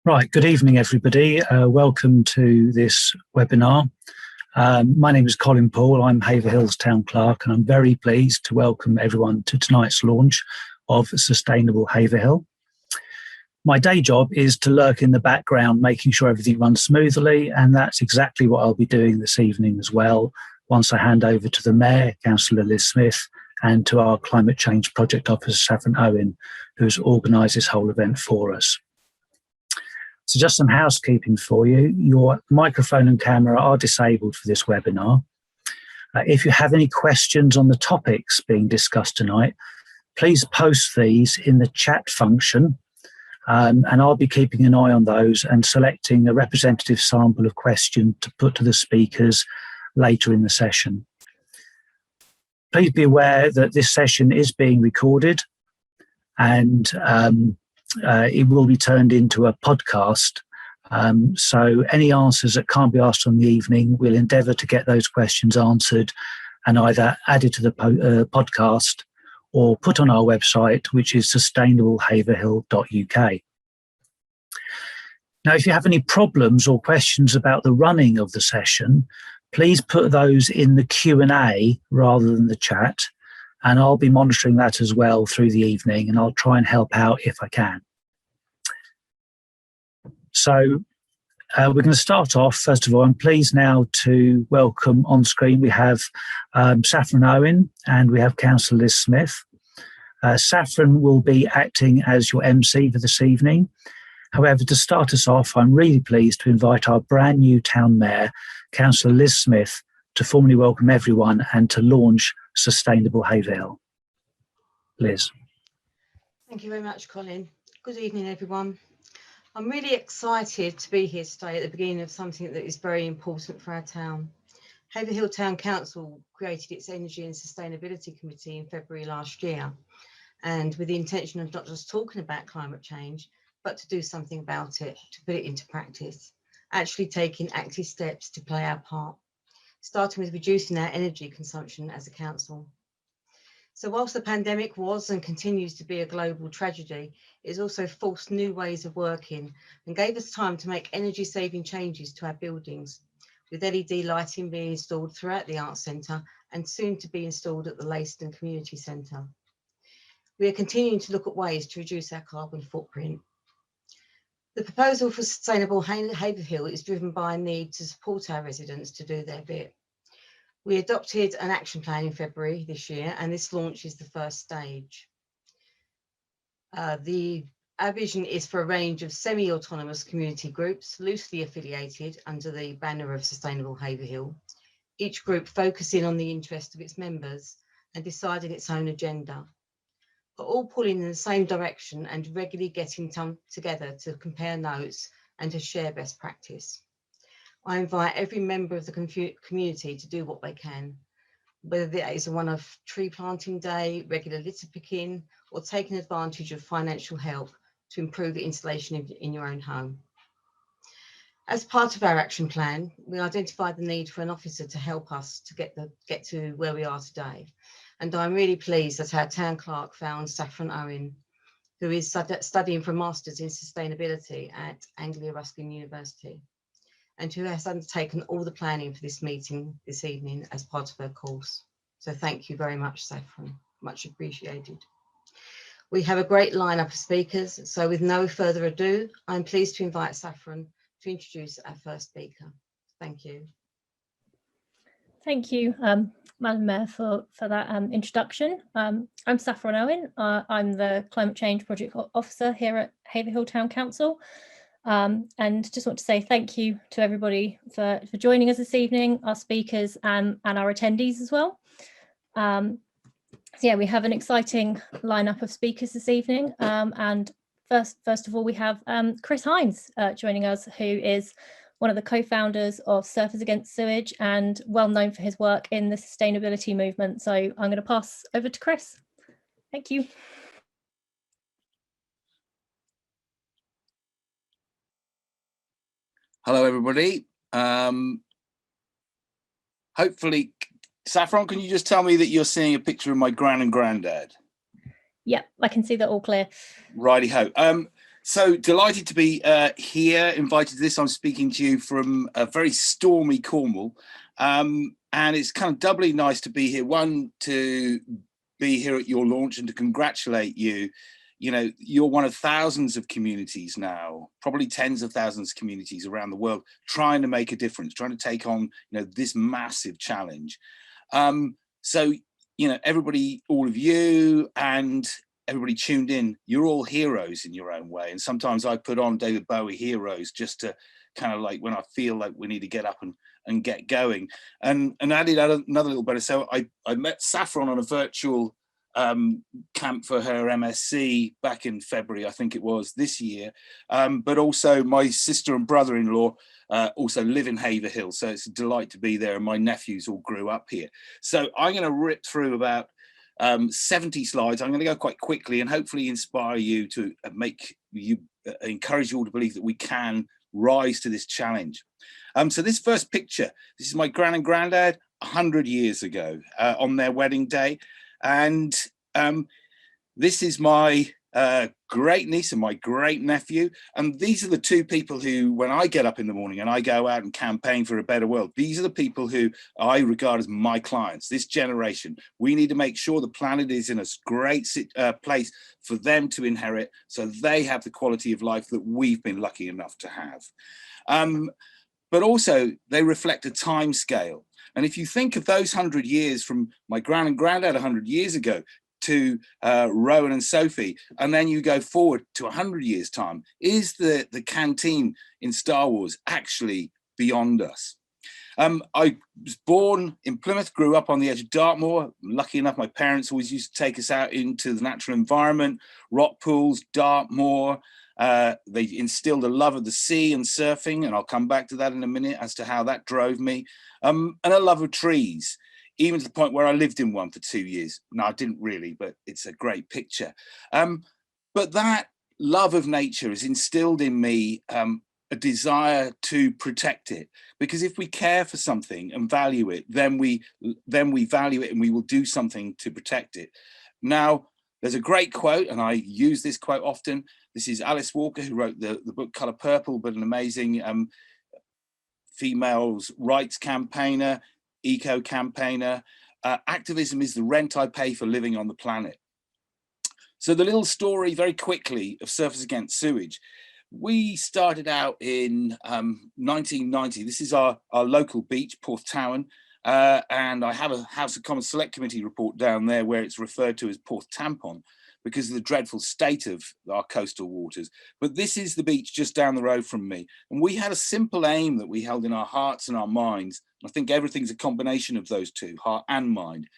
Right, good evening everybody. Welcome to this webinar. My name is Colin Paul, I'm Haverhill's Town Clerk, and I'm very pleased to welcome everyone to tonight's launch of Sustainable Haverhill. My day job is to lurk in the background, making sure everything runs smoothly, and that's exactly what I'll be doing this evening as well, once I hand over to the Mayor, Councillor Liz Smith, and to our Climate Change Project Officer, Saffron Owen, who's organised this whole event for us. So just some housekeeping for you. Your microphone and camera are disabled for this webinar. If you have any questions on the topics being discussed tonight, please post these in the chat function, and I'll be keeping an eye on those and selecting a representative sample of questions to put to the speakers later in the session. Please be aware that this session is being recorded, and it will be turned into a podcast. So any answers that can't be asked on the evening, we'll endeavour to get those questions answered and either added to the podcast or put on our website, which is sustainablehaverhill.uk. Now, if you have any problems or questions about the running of the session, please put those in the Q&A rather than the chat, and I'll be monitoring that as well through the evening, and I'll try and help out if I can. So we're going to start off. First of all, I'm pleased now to welcome on screen, we have Saffron Owen and we have Councillor Liz Smith. Saffron will be acting as your MC for this evening. However, to start us off, I'm really pleased to invite our brand new Town Mayor, Councillor Liz Smith, to formally welcome everyone and to launch Sustainable Haverhill. Liz. Thank you very much, Colin. Good evening, everyone. I'm really excited to be here today at the beginning of something that is very important for our town. Haverhill Town Council created its Energy and Sustainability Committee in February last year, and with the intention of not just talking about climate change, but to do something about it, to put it into practice, actually taking active steps to play our part, starting with reducing our energy consumption as a council. So whilst the pandemic was and continues to be a global tragedy, it's also forced new ways of working and gave us time to make energy saving changes to our buildings, with LED lighting being installed throughout the Arts Centre and soon to be installed at the Leyston Community Centre. We are continuing to look at ways to reduce our carbon footprint. The proposal for Sustainable Haverhill is driven by a need to support our residents to do their bit. We adopted an action plan in February this year, and this launch is the first stage. Our vision is for a range of semi-autonomous community groups, loosely affiliated under the banner of Sustainable Haverhill, each group focusing on the interest of its members and deciding its own agenda, but all pulling in the same direction and regularly getting together to compare notes and to share best practice. I invite every member of the community to do what they can, whether that is a one-off tree planting day, regular litter picking, or taking advantage of financial help to improve the installation in your own home. As part of our action plan, we identified the need for an officer to help us to get to where we are today. And I'm really pleased that our town clerk found Saffron Owen, who is studying for a Masters in Sustainability at Anglia Ruskin University, and who has undertaken all the planning for this meeting this evening as part of her course. So thank you very much, Saffron, much appreciated. We have a great lineup of speakers, so with no further ado, I'm pleased to invite Saffron to introduce our first speaker. Thank you. Thank you, Madam Mayor, for that introduction. I'm Saffron Owen. I'm the Climate Change Project Officer here at Haverhill Town Council. And just want to say thank you to everybody for joining us this evening, our speakers and our attendees as well. So yeah, we have an exciting lineup of speakers this evening. And first of all, we have Chris Hines joining us, who is one of the co-founders of Surfers Against Sewage and well known for his work in the sustainability movement. So I'm going to pass over to Chris. Thank you. Hello, everybody. Hopefully, Saffron, can you just tell me that you're seeing a picture of my gran and granddad? Yep, I can see that all clear. Righty-ho. So delighted to be here, invited to this. I'm speaking to you from a very stormy Cornwall. And it's kind of doubly nice to be here. One, to be here at your launch and to congratulate you. You know, you're one of thousands of communities now, probably tens of thousands of communities around the world, trying to make a difference, trying to take on, you know, this massive challenge. So, you know, everybody, all of you and everybody tuned in, you're all heroes in your own way. And sometimes I put on David Bowie Heroes just to kind of like when I feel like we need to get up and get going. And added another little bit. So I met Saffron on a virtual camp for her MSc back in February, I think it was, this year. But also my sister and brother-in-law also live in Haverhill. So it's a delight to be there. And my nephews all grew up here. So I'm going to rip through about 70 slides. I'm going to go quite quickly and hopefully inspire you to encourage you all to believe that we can rise to this challenge. So this first picture, this is my gran and granddad 100 years ago on their wedding day. And this is my great niece and my great nephew. And these are the two people who, when I get up in the morning and I go out and campaign for a better world, these are the people who I regard as my clients, this generation. We need to make sure the planet is in a great place for them to inherit, so they have the quality of life that we've been lucky enough to have. But also they reflect a time scale. And if you think of those 100 years from my gran and granddad 100 years ago to Rowan and Sophie, and then you go forward to 100 years time, is the canteen in Star Wars actually beyond us? I was born in Plymouth, grew up on the edge of Dartmoor. Lucky enough, my parents always used to take us out into the natural environment, rock pools, Dartmoor. They instilled a love of the sea and surfing, and I'll come back to that in a minute as to how that drove me, and a love of trees, even to the point where I lived in one for 2 years. No, I didn't really, but it's a great picture. But that love of nature has instilled in me a desire to protect it, because if we care for something and value it, then we value it and we will do something to protect it. Now, there's a great quote, and I use this quote often. This is Alice Walker, who wrote the book Colour Purple, but an amazing females' rights campaigner, eco campaigner. Activism is the rent I pay for living on the planet. So the little story very quickly of Surfers Against Sewage. We started out in 1990. This is our local beach, Porthtowan. And I have a House of Commons Select Committee report down there where it's referred to as Porth Tampon because of the dreadful state of our coastal waters. But this is the beach just down the road from me. And we had a simple aim that we held in our hearts and our minds. I think everything's a combination of those two, heart and mind,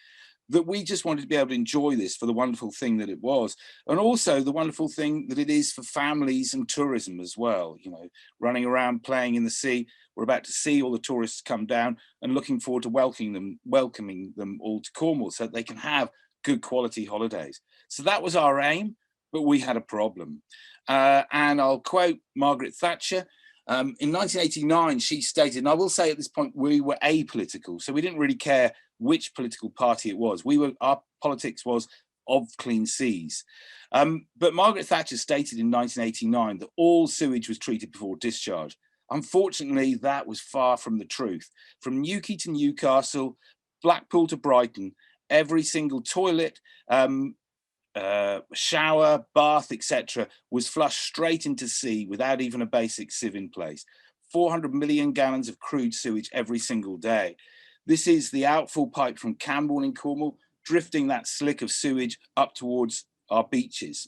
that we just wanted to be able to enjoy this for the wonderful thing that it was. And also the wonderful thing that it is for families and tourism as well. You know, running around, playing in the sea. We're about to see all the tourists come down and looking forward to welcoming them all to Cornwall so that they can have good quality holidays. So that was our aim, but we had a problem. And I'll quote Margaret Thatcher. In 1989, she stated, and I will say at this point, we were apolitical. So we didn't really care which political party it was. Our politics was of clean seas. But Margaret Thatcher stated in 1989 that all sewage was treated before discharge. Unfortunately, that was far from the truth. From Newquay to Newcastle, Blackpool to Brighton, every single toilet, shower, bath, etc., was flushed straight into sea without even a basic sieve in place. 400 million gallons of crude sewage every single day. This is the outfall pipe from Camborne in Cornwall, drifting that slick of sewage up towards our beaches.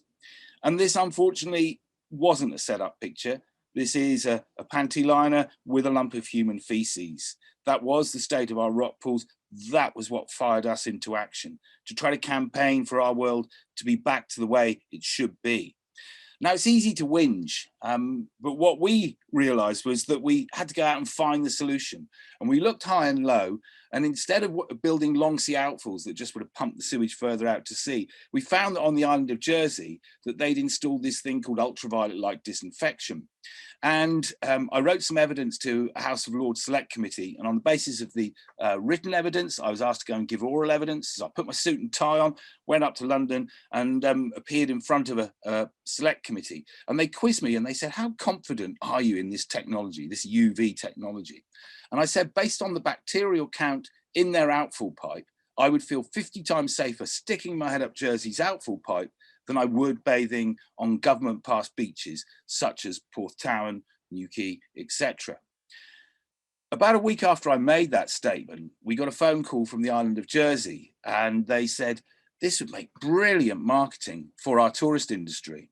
And this, unfortunately, wasn't a set-up picture. This is a panty liner with a lump of human feces. That was the state of our rock pools. That was what fired us into action, to try to campaign for our world to be back to the way it should be. Now, it's easy to whinge. But what we realized was that we had to go out and find the solution. And we looked high and low, and instead of building long sea outfalls that just would have pumped the sewage further out to sea, we found that on the island of Jersey that they'd installed this thing called ultraviolet light disinfection. And I wrote some evidence to a House of Lords Select Committee, and on the basis of the written evidence, I was asked to go and give oral evidence. So I put my suit and tie on, went up to London and appeared in front of a Select Committee. And they quizzed me and they said, how confident are you in this technology, this UV technology? And I said, based on the bacterial count in their outfall pipe, I would feel 50 times safer sticking my head up Jersey's outfall pipe than I would bathing on government passed beaches such as Porthtowan, Newquay, etc. About a week after I made that statement, we got a phone call from the island of Jersey, and they said this would make brilliant marketing for our tourist industry.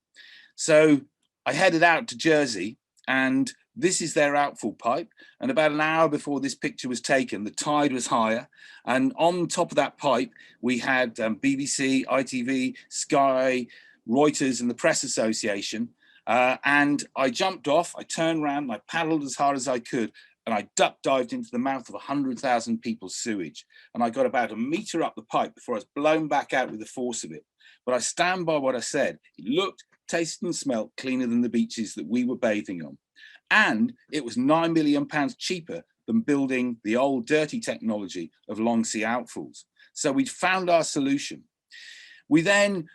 So I headed out to Jersey, and this is their outfall pipe. And about an hour before this picture was taken, the tide was higher. And on top of that pipe, we had BBC, ITV, Sky, Reuters, and the Press Association. And I jumped off, I turned around, and I paddled as hard as I could, and I duck dived into the mouth of 100,000 people's sewage. And I got about a metre up the pipe before I was blown back out with the force of it. But I stand by what I said. It looked, tasted, and smelt cleaner than the beaches that we were bathing on. And it was £9 million cheaper than building the old dirty technology of long sea outfalls. So we'd found our solution. We then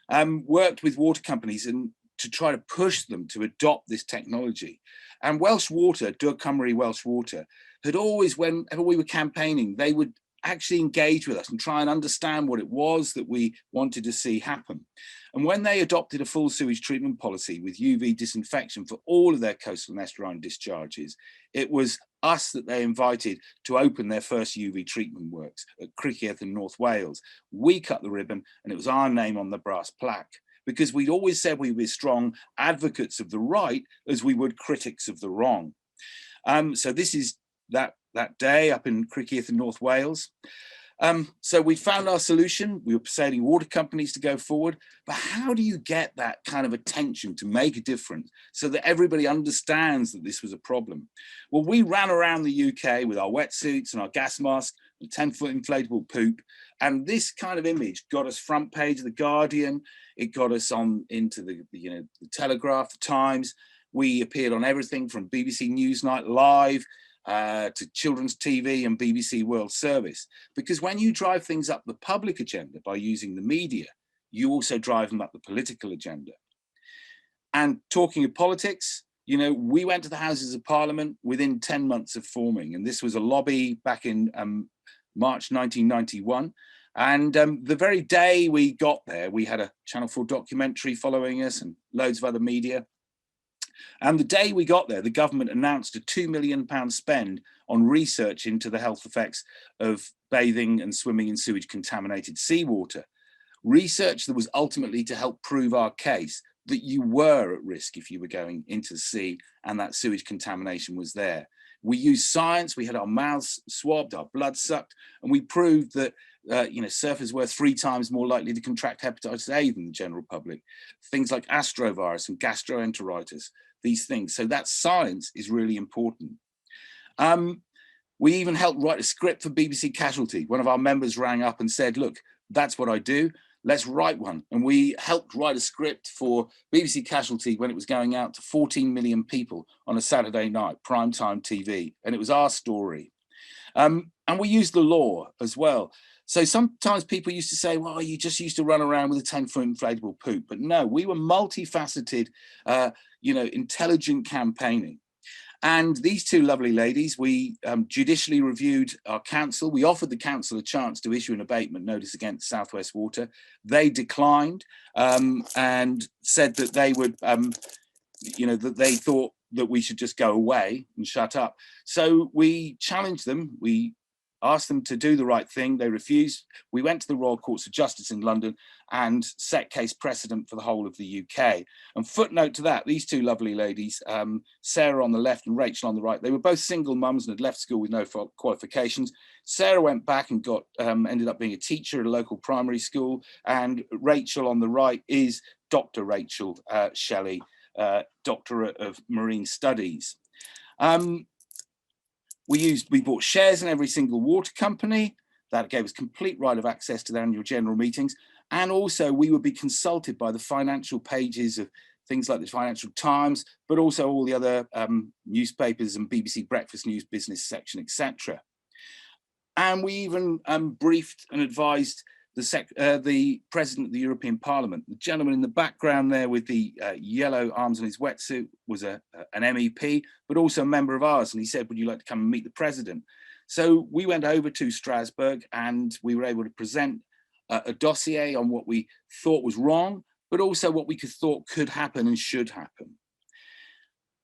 worked with water companies to try to push them to adopt this technology. And Welsh Water, Dŵr Cymru Welsh Water, had always, whenever we were campaigning, they would actually engage with us and try and understand what it was that we wanted to see happen. And when they adopted a full sewage treatment policy with UV disinfection for all of their coastal and estuarine discharges, it was us that they invited to open their first UV treatment works at Criccieth in North Wales. We cut the ribbon, and it was our name on the brass plaque, because we'd always said we were strong advocates of the right as we would critics of the wrong. So this is that day up in Criccieth in North Wales. So we found our solution. We were persuading water companies to go forward, but how do you get that kind of attention to make a difference so that everybody understands that this was a problem? Well, we ran around the UK with our wetsuits and our gas masks and 10-foot inflatable poop, and this kind of image got us front page of the Guardian. It got us on into the Telegraph, the Times. We appeared on everything from BBC Newsnight Live to children's TV and BBC World Service. Because when you drive things up the public agenda by using the media, you also drive them up the political agenda. And talking of politics, we went to the Houses of Parliament within 10 months of forming. And this was a lobby back in March 1991. And the very day we got there, we had a Channel 4 documentary following us and loads of other media. And the day we got there, the government announced a £2 million spend on research into the health effects of bathing and swimming in sewage contaminated seawater. Research that was ultimately to help prove our case that you were at risk if you were going into the sea and that sewage contamination was there. We used science, we had our mouths swabbed, our blood sucked, and we proved that surfers were 3 times more likely to contract hepatitis A than the general public. Things like astrovirus and gastroenteritis, these things. So that science is really important. We even helped write a script for BBC Casualty. One of our members rang up and said, look, that's what I do. Let's write one. And we helped write a script for BBC Casualty when it was going out to 14 million people on a Saturday night, primetime TV. And it was our story. And we used the law as well. So sometimes people used to say, well, you just used to run around with a 10-foot inflatable poop. But no, we were multifaceted, intelligent campaigning. And these two lovely ladies, we judicially reviewed our council. We offered the council a chance to issue an abatement notice against South West Water. They declined and said that they would, that they thought that we should just go away and shut up. So we challenged them. We asked them to do the right thing. They refused. We went to the Royal Courts of Justice in London and set case precedent for the whole of the UK. And footnote to that, these two lovely ladies, Sarah on the left and Rachel on the right, they were both single mums and had left school with no qualifications. Sarah went back and ended up being a teacher at a local primary school. And Rachel on the right is Dr. Rachel Shelley, Doctorate of Marine Studies. We bought shares in every single water company. That gave us complete right of access to their annual general meetings. And also we would be consulted by the financial pages of things like the Financial Times, but also all the other newspapers and BBC Breakfast News business section, etc. And we even briefed and advised the President of the European Parliament. The gentleman in the background there with the yellow arms on his wetsuit was an MEP, but also a member of ours. And he said, would you like to come and meet the President? So we went over to Strasbourg and we were able to present a dossier on what we thought was wrong, but also what we thought could happen and should happen.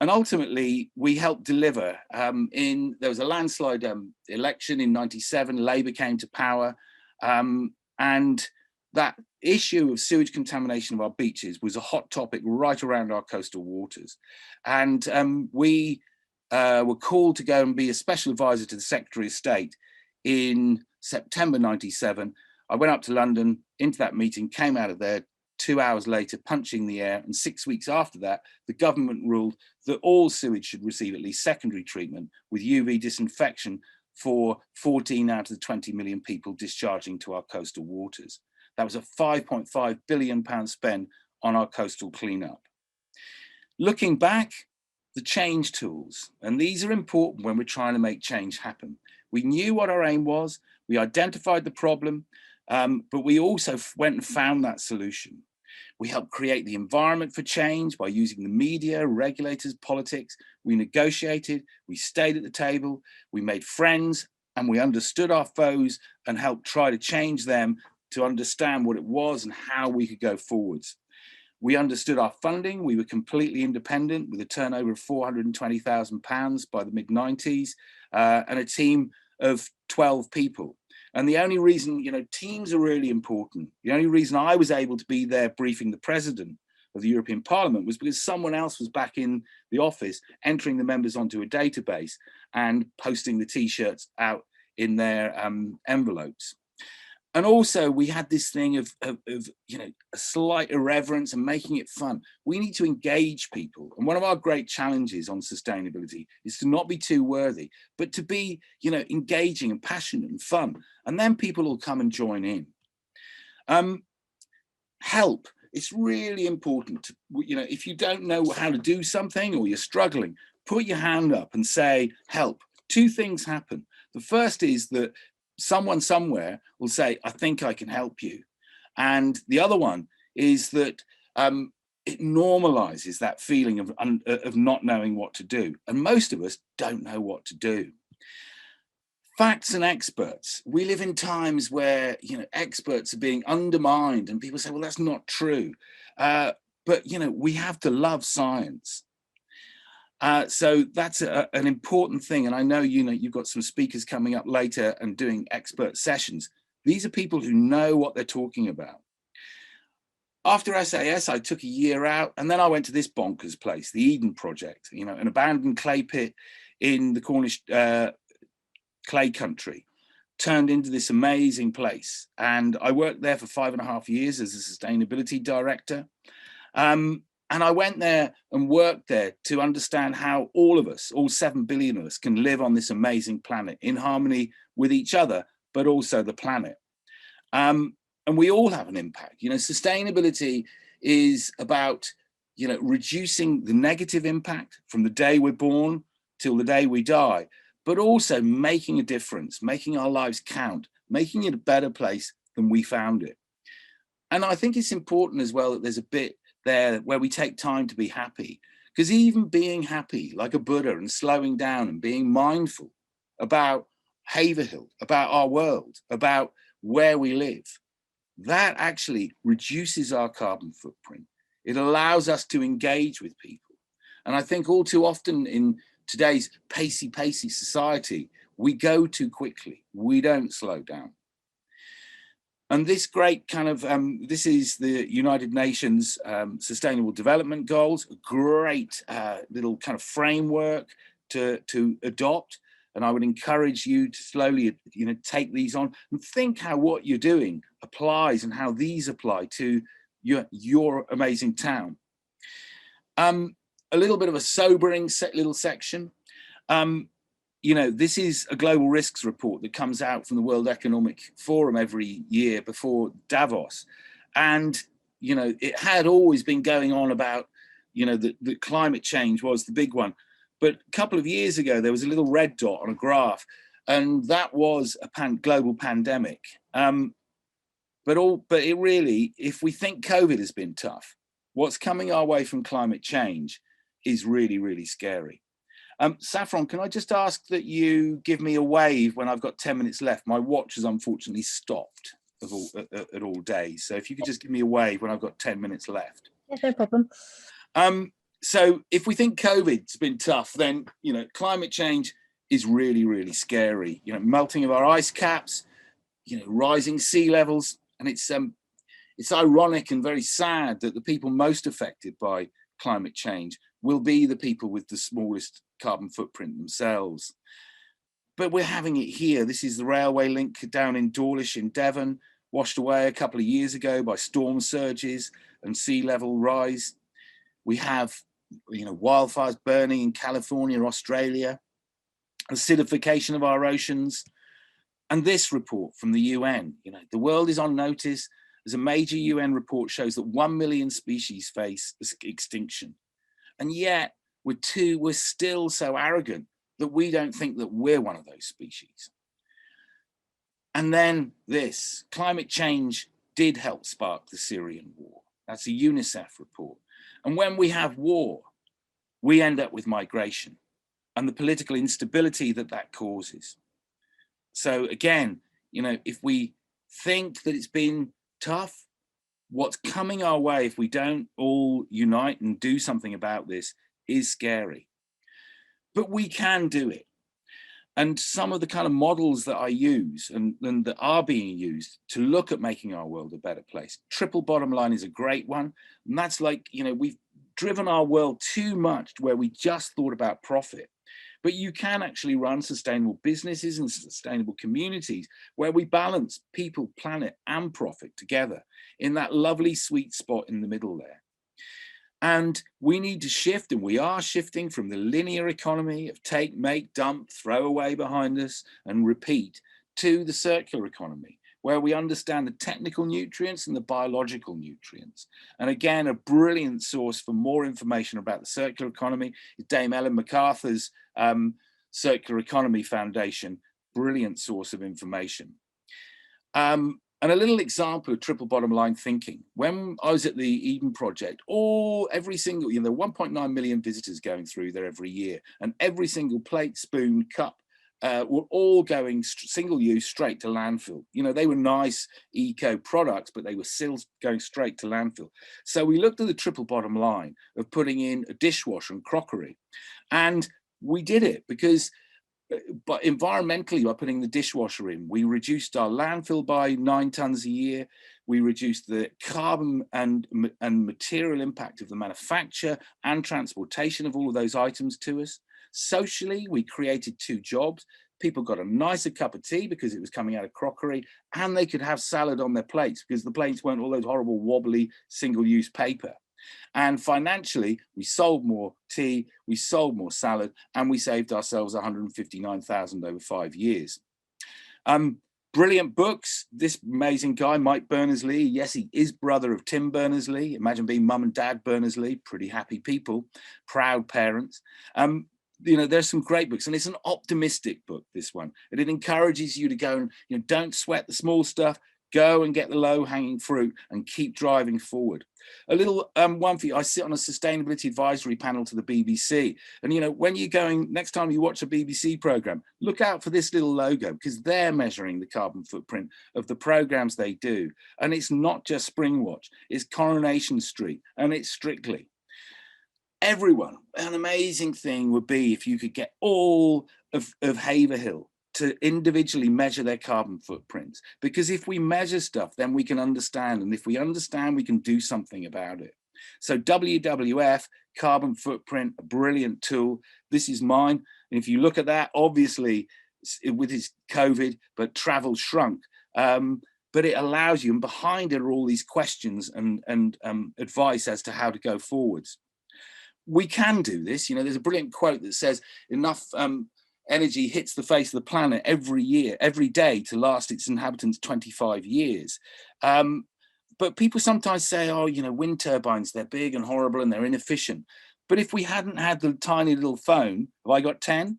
And ultimately, we helped deliver. There was a landslide election in '97, Labour came to power, and that issue of sewage contamination of our beaches was a hot topic right around our coastal waters. And we were called to go and be a special advisor to the Secretary of State in September '97. I went up to London, into that meeting, came out of there 2 hours later, punching the air. And 6 weeks after that, the government ruled that all sewage should receive at least secondary treatment with UV disinfection for 14 out of the 20 million people discharging to our coastal waters. That was a £5.5 billion spend on our coastal cleanup. Looking back, the change tools, and these are important when we're trying to make change happen. We knew what our aim was, we identified the problem, but we also went and found that solution. We helped create the environment for change by using the media, regulators, politics. We negotiated, we stayed at the table, we made friends, and we understood our foes and helped try to change them to understand what it was and how we could go forwards. We understood our funding. We were completely independent with a turnover of £420,000 by the mid-90s and a team of 12 people. And the only reason, teams are really important. The only reason I was able to be there briefing the President of the European Parliament was because someone else was back in the office, entering the members onto a database and posting the T-shirts out in their envelopes. And also we had this thing of a slight irreverence and making it fun. We need to engage people. And one of our great challenges on sustainability is to not be too worthy, but to be, engaging and passionate and fun. And then people will come and join in. Help. It's really important to, if you don't know how to do something or you're struggling, put your hand up and say, help. Two things happen. The first is that someone somewhere will say, I think I can help you. And the other one is that it normalizes that feeling of not knowing what to do. And most of us don't know what to do. Facts and experts. We live in times where, experts are being undermined and people say, well, that's not true. But, we have to love science. So that's an important thing. And I know, you've got some speakers coming up later and doing expert sessions. These are people who know what they're talking about. After SAS, I took a year out and then I went to this bonkers place, the Eden Project, an abandoned clay pit in the Cornish clay country, turned into this amazing place. And I worked there for 5.5 years as a sustainability director. And I went there and worked there to understand how all of us, all 7 billion of us, can live on this amazing planet in harmony with each other, but also the planet. And we all have an impact. Sustainability is about, reducing the negative impact from the day we're born till the day we die, but also making a difference, making our lives count, making it a better place than we found it. And I think it's important as well that there's a bit there where we take time to be happy, because even being happy like a Buddha and slowing down and being mindful about Haverhill, about our world, about where we live, that actually reduces our carbon footprint. It allows us to engage with people. And I think all too often in today's pacey society, we go too quickly. We don't slow down. And this great kind of, this is the United Nations Sustainable Development Goals, a great little kind of framework to adopt. And I would encourage you to slowly, take these on and think how what you're doing applies and how these apply to your amazing town. A little bit of a sobering little section. You know, this is a global risks report that comes out from the World Economic Forum every year before Davos. And, you know, it had always been going on about, you know, that climate change was the big one. But a couple of years ago, there was a little red dot on a graph, and that was a global pandemic. But it really, if we think COVID has been tough, what's coming our way from climate change is really, really scary. Saffron, can I just ask that you give me a wave when I've got 10 minutes left? My watch has unfortunately stopped at all days. So if you could just give me a wave when I've got 10 minutes left. Yeah, no problem. So if we think COVID's been tough, then, you know, climate change is really, really scary. You know, melting of our ice caps, you know, rising sea levels. And it's ironic and very sad that the people most affected by climate change will be the people with the smallest carbon footprint themselves. But we're having it here. This is the railway link down in Dawlish in Devon, washed away a couple of years ago by storm surges and sea level rise. We have, you know, wildfires burning in California, Australia, acidification of our oceans. And this report from the UN, you know, the world is on notice as a major UN report shows that 1 million species face extinction. And yet we're still so arrogant that we don't think that we're one of those species. And then this, climate change did help spark the Syrian war. That's a UNICEF report. And when we have war, we end up with migration and the political instability that causes. So again, you know, if we think that it's been tough, what's coming our way if we don't all unite and do something about this is scary. But we can do it. And some of the kind of models that I use and that are being used to look at making our world a better place. Triple bottom line is a great one. And that's like, you know, we've driven our world too much to where we just thought about profit. But you can actually run sustainable businesses and sustainable communities where we balance people, planet, and profit together in that lovely sweet spot in the middle there. And we need to shift, and we are shifting from the linear economy of take, make, dump, throw away behind us and repeat to the circular economy, where we understand the technical nutrients and the biological nutrients. And again, a brilliant source for more information about the circular economy is Dame Ellen MacArthur's Circular Economy Foundation, brilliant source of information. And a little example of triple bottom line thinking. When I was at the Eden Project, every single, you know, there are 1.9 million visitors going through there every year, and every single plate, spoon, cup, were all going single use straight to landfill. You know, they were nice eco products, but they were still going straight to landfill. So we looked at the triple bottom line of putting in a dishwasher and crockery. And we did it because, but environmentally, by putting the dishwasher in, we reduced our landfill by 9 tons a year. We reduced the carbon and material impact of the manufacture and transportation of all of those items to us. Socially, we created 2 jobs. People got a nicer cup of tea because it was coming out of crockery, and they could have salad on their plates because the plates weren't all those horrible wobbly single-use paper. And financially, we sold more tea, we sold more salad, and we saved ourselves 159,000 over 5 years. Brilliant books. This amazing guy, Mike Berners-Lee. Yes, he is brother of Tim Berners-Lee. Imagine being mum and dad Berners-Lee. Pretty happy people, proud parents. You know, there's some great books, and it's an optimistic book, this one. And it encourages you to go and, you know, don't sweat the small stuff. Go and get the low-hanging fruit and keep driving forward. A little one for you, I sit on a sustainability advisory panel to the BBC. And, you know, when you're going, next time you watch a BBC programme, look out for this little logo because they're measuring the carbon footprint of the programmes they do. And it's not just Springwatch, it's Coronation Street, and it's Strictly. Everyone, an amazing thing would be if you could get all of Haverhill to individually measure their carbon footprints, because if we measure stuff, then we can understand, and if we understand, we can do something about it. So WWF Carbon Footprint, a brilliant tool. This is mine, and if you look at that, obviously with its COVID, but travel shrunk, but it allows you, and behind it are all these questions and advice as to how to go forwards. we can do this. You know, there's a brilliant quote that says enough energy hits the face of the planet every year, every day, to last its inhabitants 25 years. But people sometimes say, oh, you know, wind turbines, they're big and horrible and they're inefficient. But if we hadn't had the tiny little phone, have I got 10?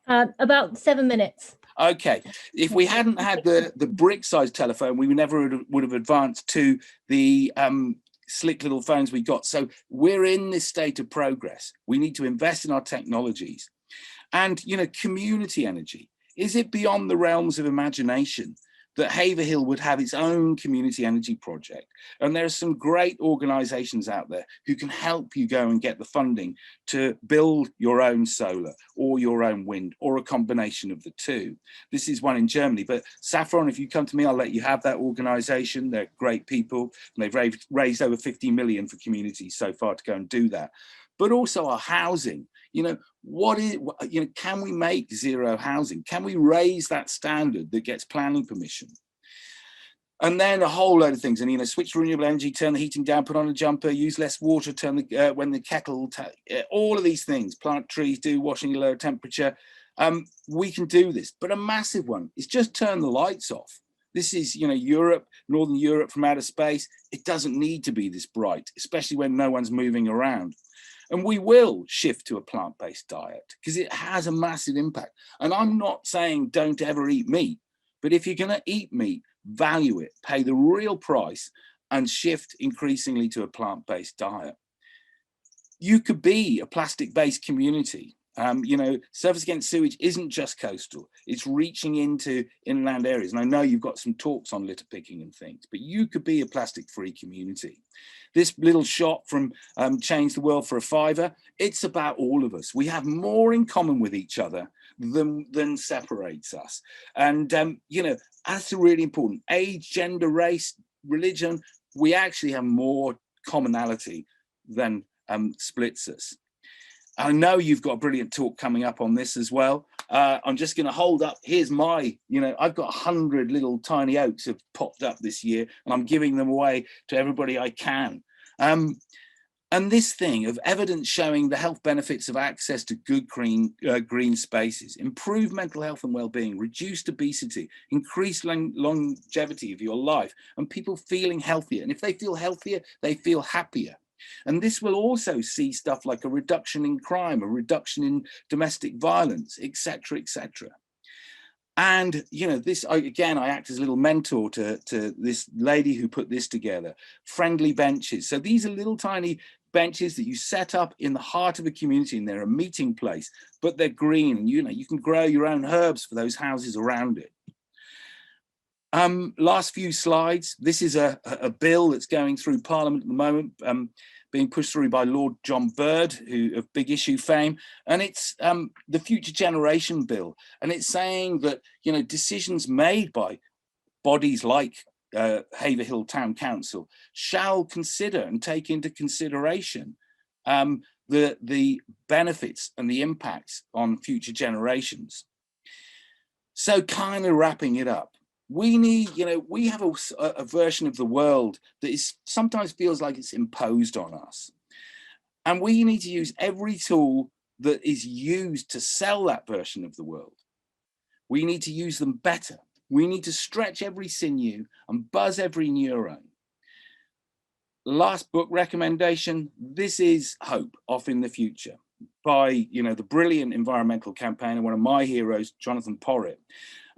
About 7 minutes. Okay, if we hadn't had the brick-sized telephone, we never would have advanced to the slick little phones we got. So we're in this state of progress. We need to invest in our technologies. And, you know, community energy. Is it beyond the realms of imagination that Haverhill would have its own community energy project? And there are some great organizations out there who can help you go and get the funding to build your own solar or your own wind or a combination of the two. This is one in Germany, but Saffron, if you come to me, I'll let you have that organization. They're great people, and they've raised over 50 million for communities so far to go and do that. But also our housing. You know, can we make zero housing? Can we raise that standard that gets planning permission? And then a whole load of things. And, you know, switch to renewable energy, turn the heating down, put on a jumper, use less water, turn the when the kettle, all of these things, plant trees, do washing at lower temperature. We can do this. But a massive one is just turn the lights off. This is, you know, Europe, Northern Europe from outer space. It doesn't need to be this bright, especially when no one's moving around. And we will shift to a plant-based diet because it has a massive impact. And I'm not saying don't ever eat meat, but if you're going to eat meat, value it, pay the real price, and shift increasingly to a plant-based diet. You could be a plastic-based community. You know, Surface Against Sewage isn't just coastal, it's reaching into inland areas. And I know you've got some talks on litter picking and things, but you could be a plastic-free community. This little shot from Change the World for a Fiver, it's about all of us. We have more in common with each other than separates us. And, you know, that's really important. Age, gender, race, religion, we actually have more commonality than splits us. I know you've got a brilliant talk coming up on this as well. I'm just going to hold up. Here's my, you know, I've got 100 little tiny oaks have popped up this year, and I'm giving them away to everybody I can. And this thing of evidence showing the health benefits of access to good green spaces, improve mental health and well-being, reduced obesity, increase longevity of your life, and people feeling healthier. And if they feel healthier, they feel happier. And this will also see stuff like a reduction in crime, a reduction in domestic violence, etc., etc. And, you know, this, again, I act as a little mentor to this lady who put this together, friendly benches. So these are little tiny benches that you set up in the heart of a community, and they're a meeting place, but they're green. And, you know, you can grow your own herbs for those houses around it. Last few slides. This is a bill that's going through Parliament at the moment, being pushed through by Lord John Bird, who of Big Issue fame, and it's the Future Generation Bill, and it's saying that, you know, decisions made by bodies like Haverhill Town Council shall consider and take into consideration the benefits and the impacts on future generations. So, kind of wrapping it up. We need, you know, we have a version of the world that is sometimes feels like it's imposed on us. And we need to use every tool that is used to sell that version of the world. We need to use them better. We need to stretch every sinew and buzz every neuron. Last book recommendation, this is Hope Off in the Future by, you know, the brilliant environmental campaigner, one of my heroes, Jonathan Porritt.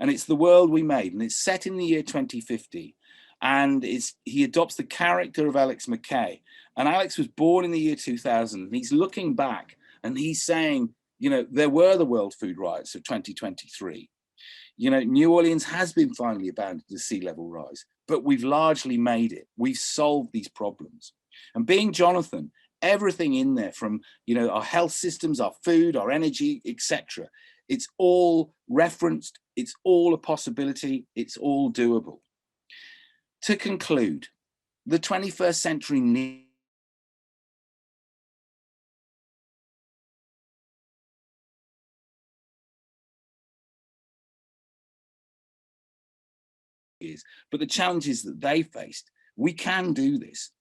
And it's The World We Made, and it's set in the year 2050. And he adopts the character of Alex Mackay. And Alex was born in the year 2000. And he's looking back and he's saying, you know, there were the World Food Riots of 2023. You know, New Orleans has been finally abandoned to sea level rise, but we've largely made it. We've solved these problems. And being Jonathan, everything in there from, you know, our health systems, our food, our energy, etc. It's all referenced. It's all a possibility. It's all doable. To conclude, the 21st century needs but the challenges that they faced, we can do this.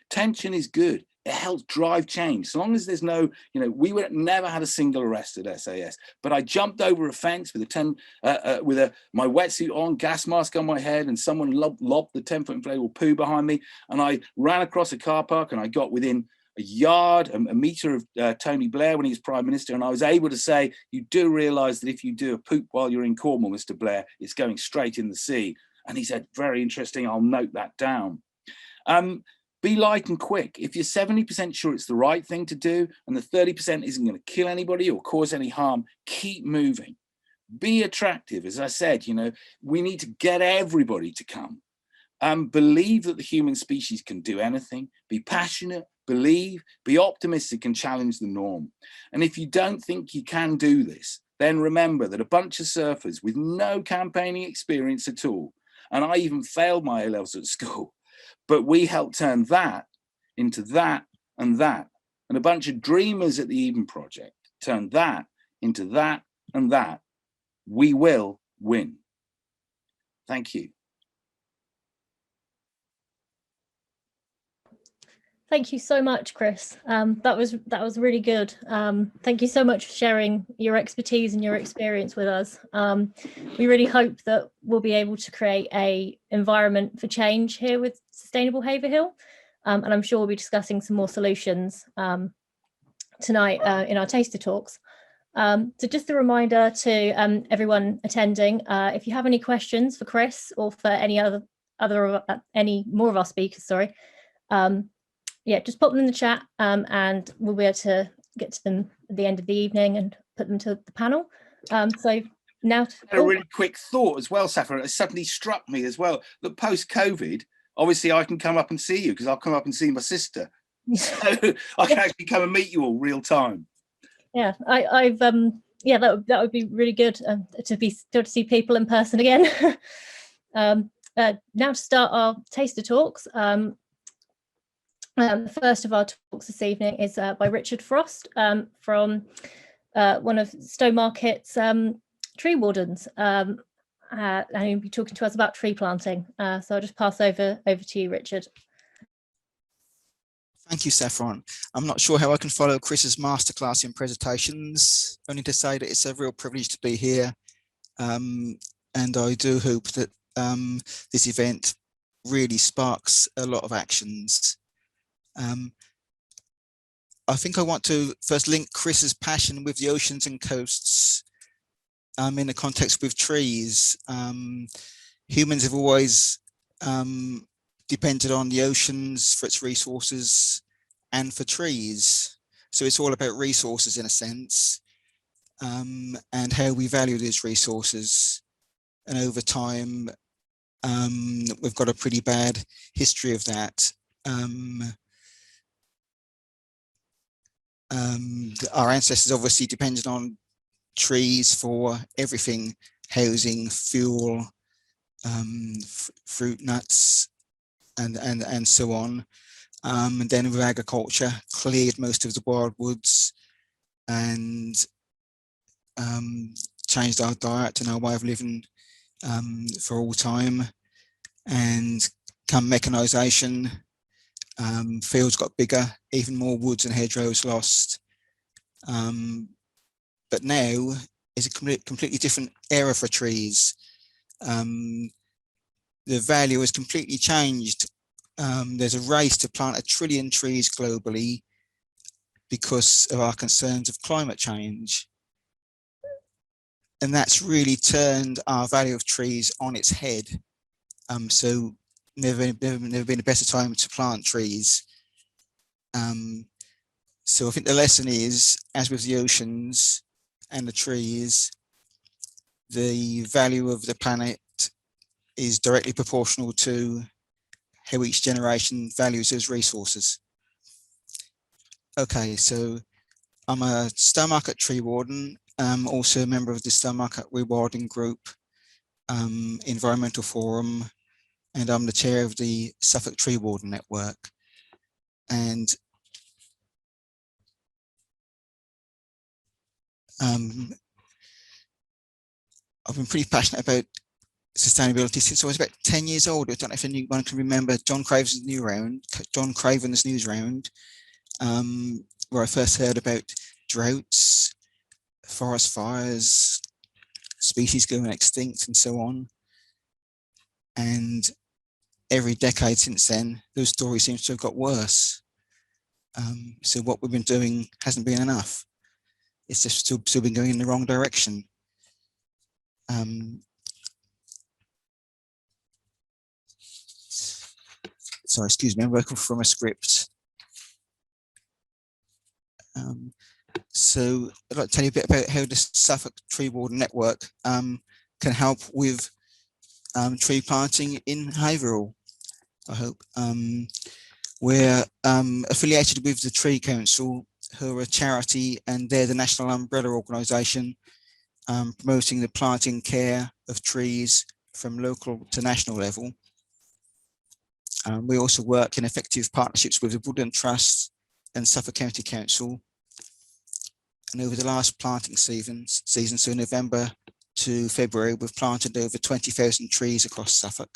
Tension is good. It helps drive change. So long as there's no, we would never had a single arrest at SAS, but I jumped over a fence with my wetsuit on, gas mask on my head, and someone lobbed the 10-foot inflatable poo behind me, and I ran across a car park, and I got within a meter of Tony Blair when he was Prime Minister, and I was able to say, you do realise that if you do a poop while you're in Cornwall, Mr. Blair, it's going straight in the sea. And he said, very interesting, I'll note that down. Be light and quick. If you're 70% sure it's the right thing to do and the 30% isn't going to kill anybody or cause any harm, keep moving. Be attractive. As I said, we need to get everybody to come. Believe that the human species can do anything. Be passionate, believe, be optimistic, and challenge the norm. And if you don't think you can do this, then remember that a bunch of surfers with no campaigning experience at all, and I even failed my A-levels at school, but we helped turn that into that and that. And a bunch of dreamers at the Eden Project turned that into that and that. We will win. Thank you. Thank you so much, Chris. That was really good. Thank you so much for sharing your expertise and your experience with us. We really hope that we'll be able to create an environment for change here with Sustainable Haverhill, and I'm sure we'll be discussing some more solutions tonight in our taster talks. So just a reminder to everyone attending, if you have any questions for Chris or for any more of our speakers, sorry. Yeah, just pop them in the chat and we'll be able to get to them at the end of the evening and put them to the panel. So now a really quick thought as well, Saffron. It suddenly struck me as well that post-COVID, obviously I can come up and see you because I'll come up and see my sister. So I can actually come and meet you all real time. Yeah, yeah, that would be really good to see people in person again. Now to start our taster talks. The first of our talks this evening is by Richard Frost from one of Stowmarket's tree wardens, and he'll be talking to us about tree planting. So I'll just pass over to you, Richard. Thank you, Saffron. I'm not sure how I can follow Chris's masterclass in presentations, only to say that it's a real privilege to be here. And I do hope that this event really sparks a lot of actions. I think I want to first link Chris's passion with the oceans and coasts in the context with trees. Humans have always depended on the oceans for its resources and for trees. So it's all about resources in a sense, and how we value these resources. And over time, we've got a pretty bad history of that. Our ancestors obviously depended on trees for everything: housing, fuel, fruit, nuts, and so on. And then with agriculture, cleared most of the wildwoods and changed our diet and our way of living for all time. And come mechanisation, fields got bigger, even more woods and hedgerows lost. But now is a completely different era for trees. The value has completely changed. There's a race to plant 1 trillion trees globally because of our concerns of climate change. And that's really turned our value of trees on its head. So never been a better time to plant trees. So I think the lesson is, as with the oceans and the trees, the value of the planet is directly proportional to how each generation values those resources. Okay, so I'm a Stowmarket tree warden, also a member of the Stowmarket Rewarding Group Environmental Forum, and I'm the chair of the Suffolk Tree Warden Network. And I've been pretty passionate about sustainability since I was about 10 years old. I don't know if anyone can remember John Craven's News Round. where I first heard about droughts, forest fires, species going extinct and so on. And every decade since then, those stories seem to have got worse. So what we've been doing hasn't been enough. It's just still been going in the wrong direction. Sorry, excuse me, I'm working from a script. So I'd like to tell you a bit about how the Suffolk Tree Warden Network can help with tree planting in Haverhill, I hope. We're affiliated with the Tree Council, who are a charity, and they're the national umbrella organisation promoting the planting care of trees from local to national level. We also work in effective partnerships with the Woodland Trust and Suffolk County Council. And over the last planting season, so November to February, we've planted over 20,000 trees across Suffolk.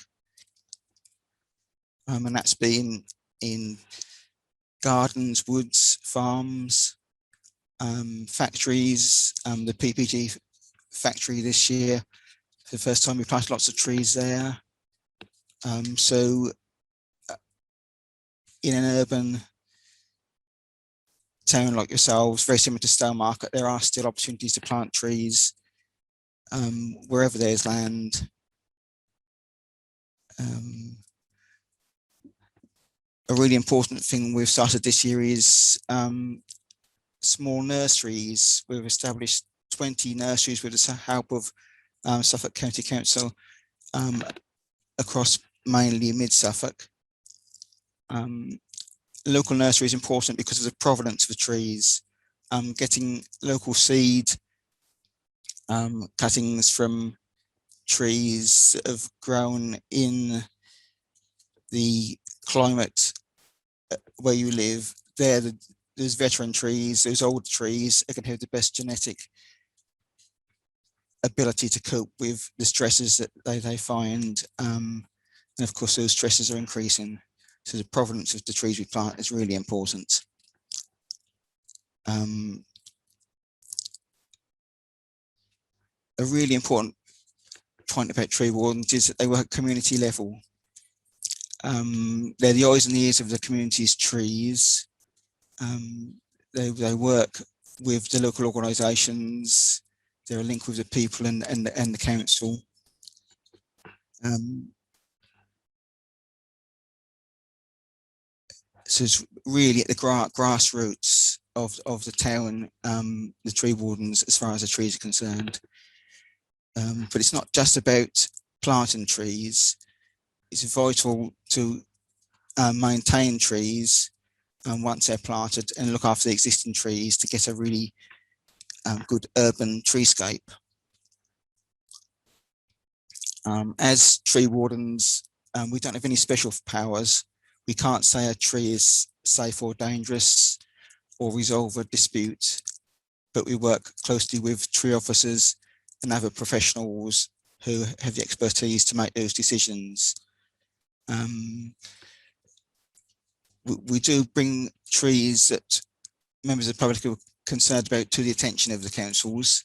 And that's been in gardens, woods, farms, factories. The PPG factory this year, for the first time we planted lots of trees there. So in an urban town like yourselves, very similar to Stowmarket, there are still opportunities to plant trees wherever there's land. A really important thing we've started this year is small nurseries. We've established 20 nurseries with the help of Suffolk County Council across mainly mid-Suffolk. Local nursery is important because of the provenance of the trees. Getting local seed cuttings from trees that have grown in the climate where you live, those veteran trees, those old trees are going to have the best genetic ability to cope with the stresses that they find. And of course, those stresses are increasing. So the provenance of the trees we plant is really important. A really important point about tree wardens is that they work at community level. They're the eyes and ears of the community's trees. They work with the local organisations. They're a link with the people and the council. So it's really at the grassroots of the town, the tree wardens, as far as the trees are concerned. But it's not just about planting trees. It's vital to maintain trees once they're planted and look after the existing trees to get a really good urban treescape. As tree wardens, we don't have any special powers. We can't say a tree is safe or dangerous or resolve a dispute, but we work closely with tree officers and other professionals who have the expertise to make those decisions. We do bring trees that members of the public are concerned about to the attention of the councils.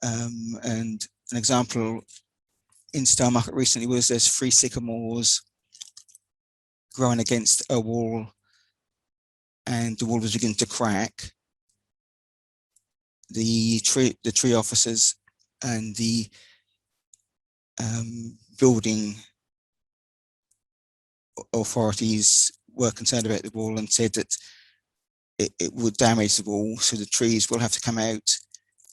And an example in Stowmarket recently was there's 3 sycamores growing against a wall, and the wall was beginning to crack. The tree officers and the building authorities were concerned about the wall and said that it would damage the wall, so the trees will have to come out.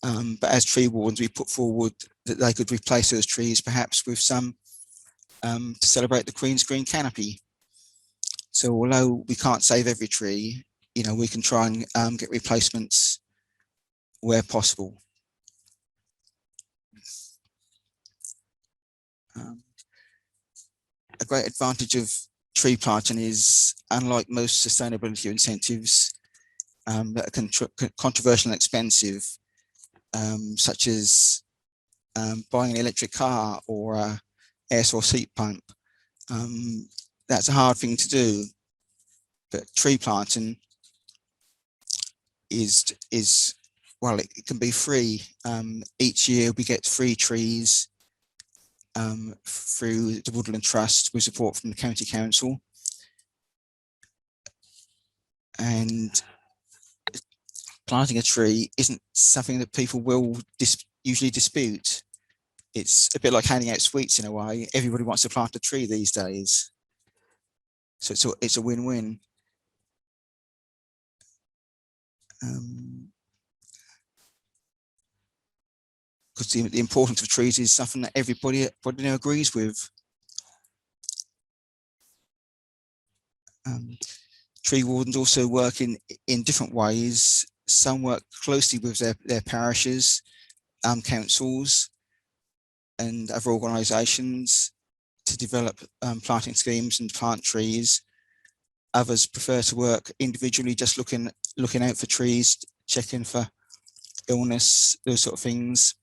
But as tree wardens, we put forward that they could replace those trees, perhaps with some to celebrate the Queen's Green Canopy. So although we can't save every tree, we can try and get replacements where possible. A great advantage of tree planting is, unlike most sustainability incentives that are controversial and expensive, such as buying an electric car or a air source heat pump, that's a hard thing to do. But tree planting is well, it can be free. Each year we get free trees through the Woodland Trust with support from the County Council. And planting a tree isn't something that people will usually dispute. It's a bit like handing out sweets in a way. Everybody wants to plant a tree these days. So it's a win-win. Because the importance of trees is something that everybody now agrees with. Tree wardens also work in different ways. Some work closely with their parishes, councils and other organisations to develop planting schemes and plant trees. Others prefer to work individually, just looking out for trees, checking for illness, those sort of things,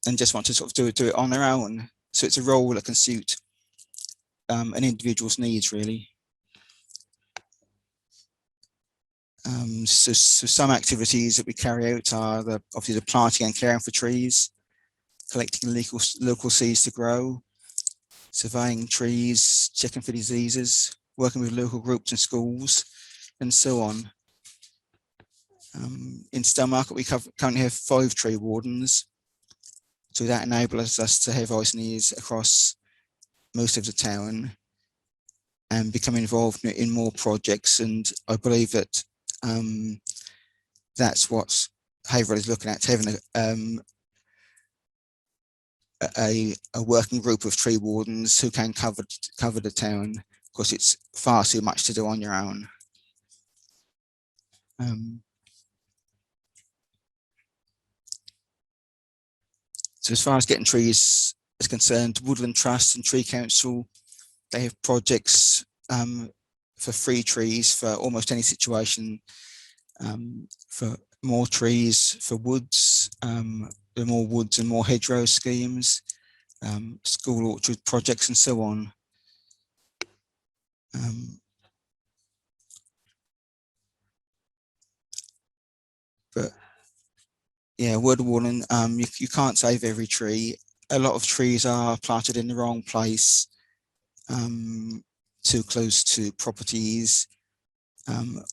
and just want to sort of do it on their own. So it's a role that can suit an individual's needs, really. So some activities that we carry out are obviously the planting and caring for trees, collecting local seeds to grow, surveying trees, checking for diseases, working with local groups and schools, and so on. In Stowmarket, we currently have 5 tree wardens. So that enables us to have eyes and ears across most of the town and become involved in more projects. And I believe that that's what Haverhill is looking at, having a working group of tree wardens who can cover the town, because it's far too much to do on your own. So as far as getting trees is concerned, Woodland Trust and Tree Council, they have projects for free trees for almost any situation, for more trees, for woods, the more woods and more hedgerow schemes, school orchard projects and so on. But yeah, word of warning, you can't save every tree. A lot of trees are planted in the wrong place, too close to properties,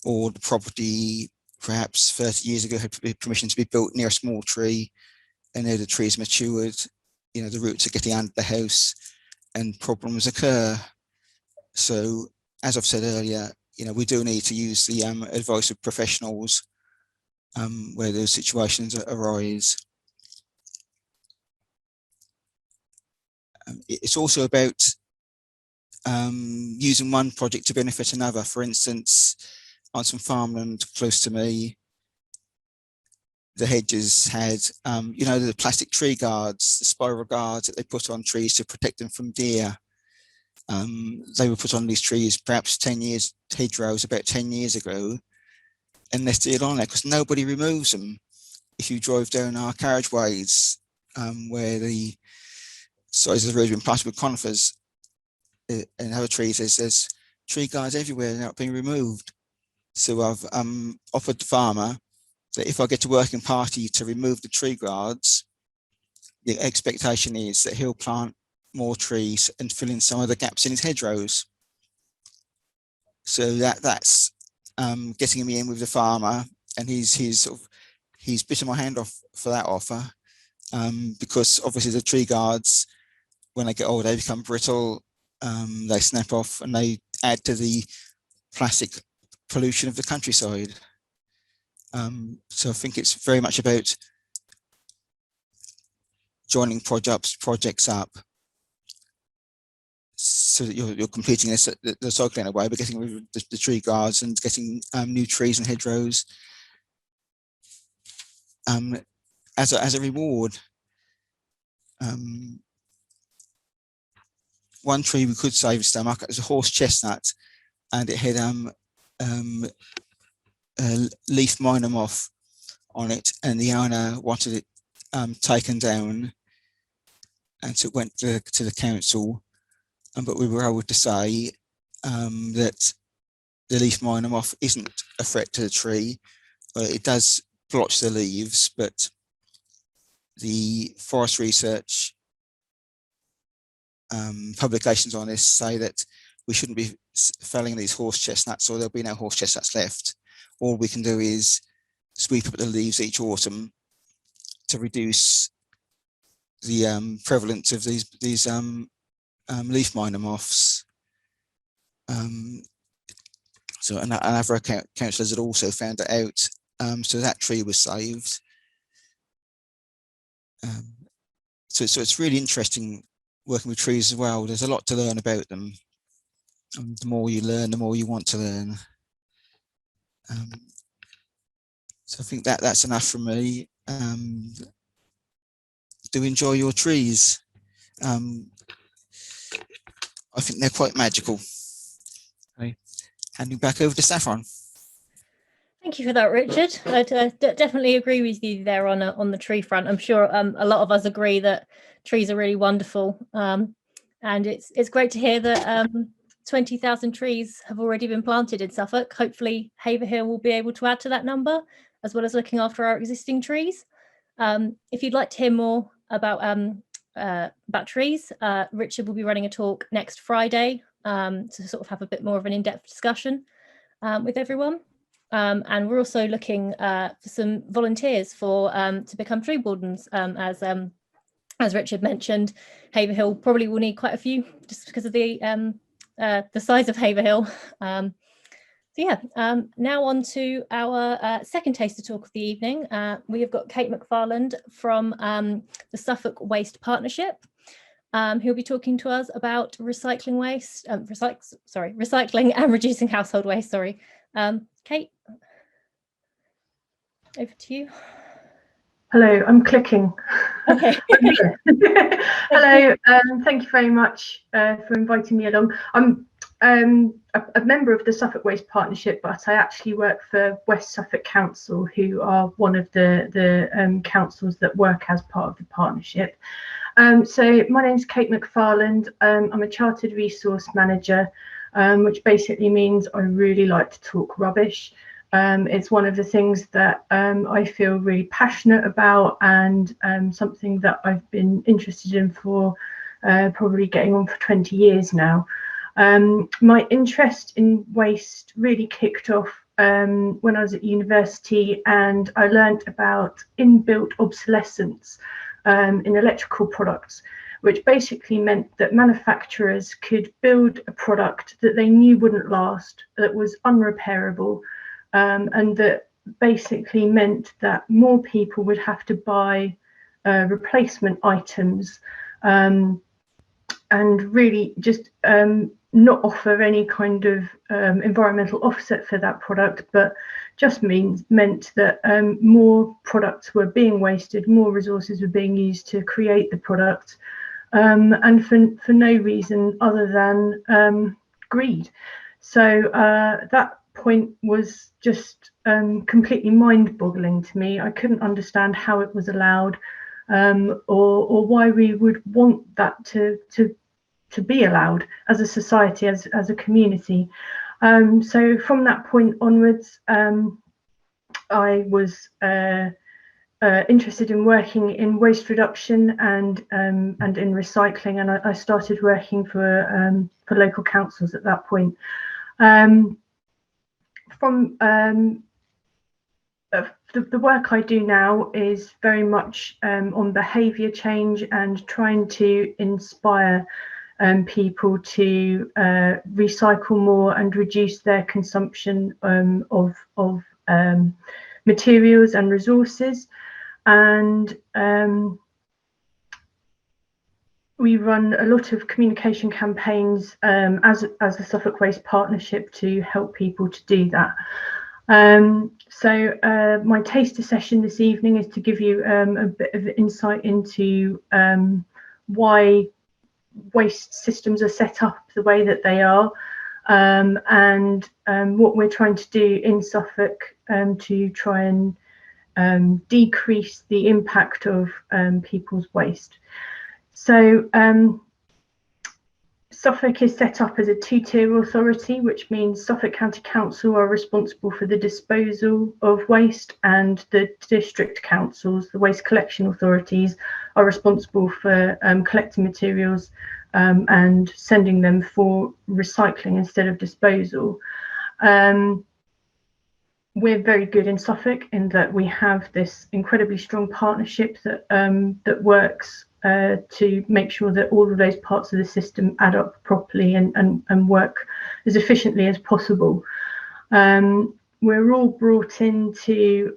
or the property perhaps 30 years ago had permission to be built near a small tree, and now the tree's matured, you know, the roots are getting under the house and problems occur. So as I've said earlier, you know, we do need to use the advice of professionals where those situations arise. It's also about using one project to benefit another. For instance, on some farmland close to me, the hedges had, you know, the plastic tree guards, the spiral guards that they put on trees to protect them from deer. They were put on these trees perhaps 10 years, hedgerows about 10 years ago, and they're still on there because nobody removes them. If you drive down our carriageways where the sides of the road have been planted with conifers and other trees, there's tree guards everywhere, they're not being removed. So I've offered the farmer that if I get a working party to remove the tree guards, the expectation is that he'll plant more trees and fill in some of the gaps in his hedgerows. So that's getting me in with the farmer, and he's bitten my hand off for that offer, because obviously the tree guards, when they get older, they become brittle, they snap off, and they add to the plastic pollution of the countryside. So I think it's very much about joining projects up, so that you're completing this the cycle in a way, but getting rid of the tree guards and getting new trees and hedgerows as a reward. One tree we could save in Stowmarket is a horse chestnut, and it had leaf minor moth on it, and the owner wanted it taken down, and so it went to the council. But we were able to say that the leaf miner moth isn't a threat to the tree. It does blotch the leaves, but the forest research publications on this say that we shouldn't be felling these horse chestnuts, or there'll be no horse chestnuts left. All we can do is sweep up the leaves each autumn to reduce the prevalence of these leaf miner moths. So other councillors had also found it out, so that tree was saved. So it's really interesting working with trees as well. There's a lot to learn about them. And the more you learn, the more you want to learn. So I think that's enough from me. Do enjoy your trees. I think they're quite magical. Okay. Handing back over to Saffron. Thank you for that, Richard. I definitely agree with you there on the tree front. I'm sure a lot of us agree that trees are really wonderful, and it's great to hear that 20,000 trees have already been planted in Suffolk. Hopefully, Haverhill will be able to add to that number, as well as looking after our existing trees. If you'd like to hear more about trees, Richard will be running a talk next Friday to sort of have a bit more of an in-depth discussion with everyone. And we're also looking for some volunteers to become tree wardens. As Richard mentioned, Haverhill probably will need quite a few just because of the size of Haverhill. Now on to our second taster talk of the evening. We have got Kate McFarland from the Suffolk Waste Partnership, who'll be talking to us about recycling waste, recycling and reducing household waste. Sorry, Kate, over to you. Hello, I'm clicking. Okay. Hello, thank you very much for inviting me along. I'm a member of the Suffolk Waste Partnership, but I actually work for West Suffolk Council, who are one of the councils that work as part of the partnership. So my name's Kate McFarland. I'm a Chartered Resource Manager, which basically means I really like to talk rubbish. It's one of the things that I feel really passionate about, and something that I've been interested in for probably getting on for 20 years now. My interest in waste really kicked off when I was at university, and I learnt about inbuilt obsolescence in electrical products, which basically meant that manufacturers could build a product that they knew wouldn't last, that was unrepairable, and that basically meant that more people would have to buy replacement items, and really just not offer any kind of environmental offset for that product, but just meant that more products were being wasted, more resources were being used to create the product, and for no reason other than greed. So that point was just completely mind-boggling to me. I couldn't understand how it was allowed, or why we would want that to be allowed as a society, as a community. So from that point onwards, I was interested in working in waste reduction and in recycling, and I started working for local councils at that point. From the work I do now is very much on behaviour change and trying to inspire people to recycle more and reduce their consumption of materials and resources. And we run a lot of communication campaigns as the Suffolk Waste Partnership to help people to do that. So my taster session this evening is to give you a bit of insight into why waste systems are set up the way that they are, and what we're trying to do in Suffolk to try and decrease the impact of people's waste. So Suffolk is set up as a two-tier authority, which means Suffolk County Council are responsible for the disposal of waste, and the district councils, the waste collection authorities, are responsible for collecting materials and sending them for recycling instead of disposal. We're very good in Suffolk in that we have this incredibly strong partnership that that works to make sure that all of those parts of the system add up properly and work as efficiently as possible. We're all brought into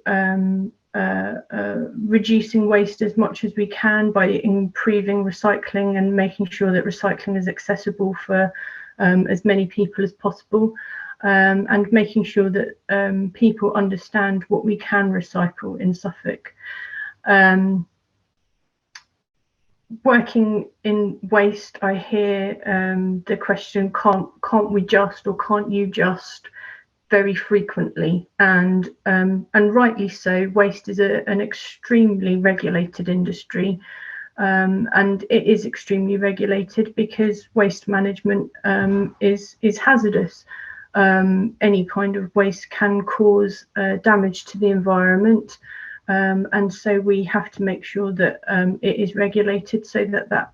reducing waste as much as we can by improving recycling and making sure that recycling is accessible for as many people as possible. And making sure that people understand what we can recycle in Suffolk. Working in waste, I hear the question, can't we just, or can't you just, very frequently, and rightly so. Waste is an extremely regulated industry, and it is extremely regulated because waste management is hazardous. Any kind of waste can cause damage to the environment, and so we have to make sure that it is regulated so that that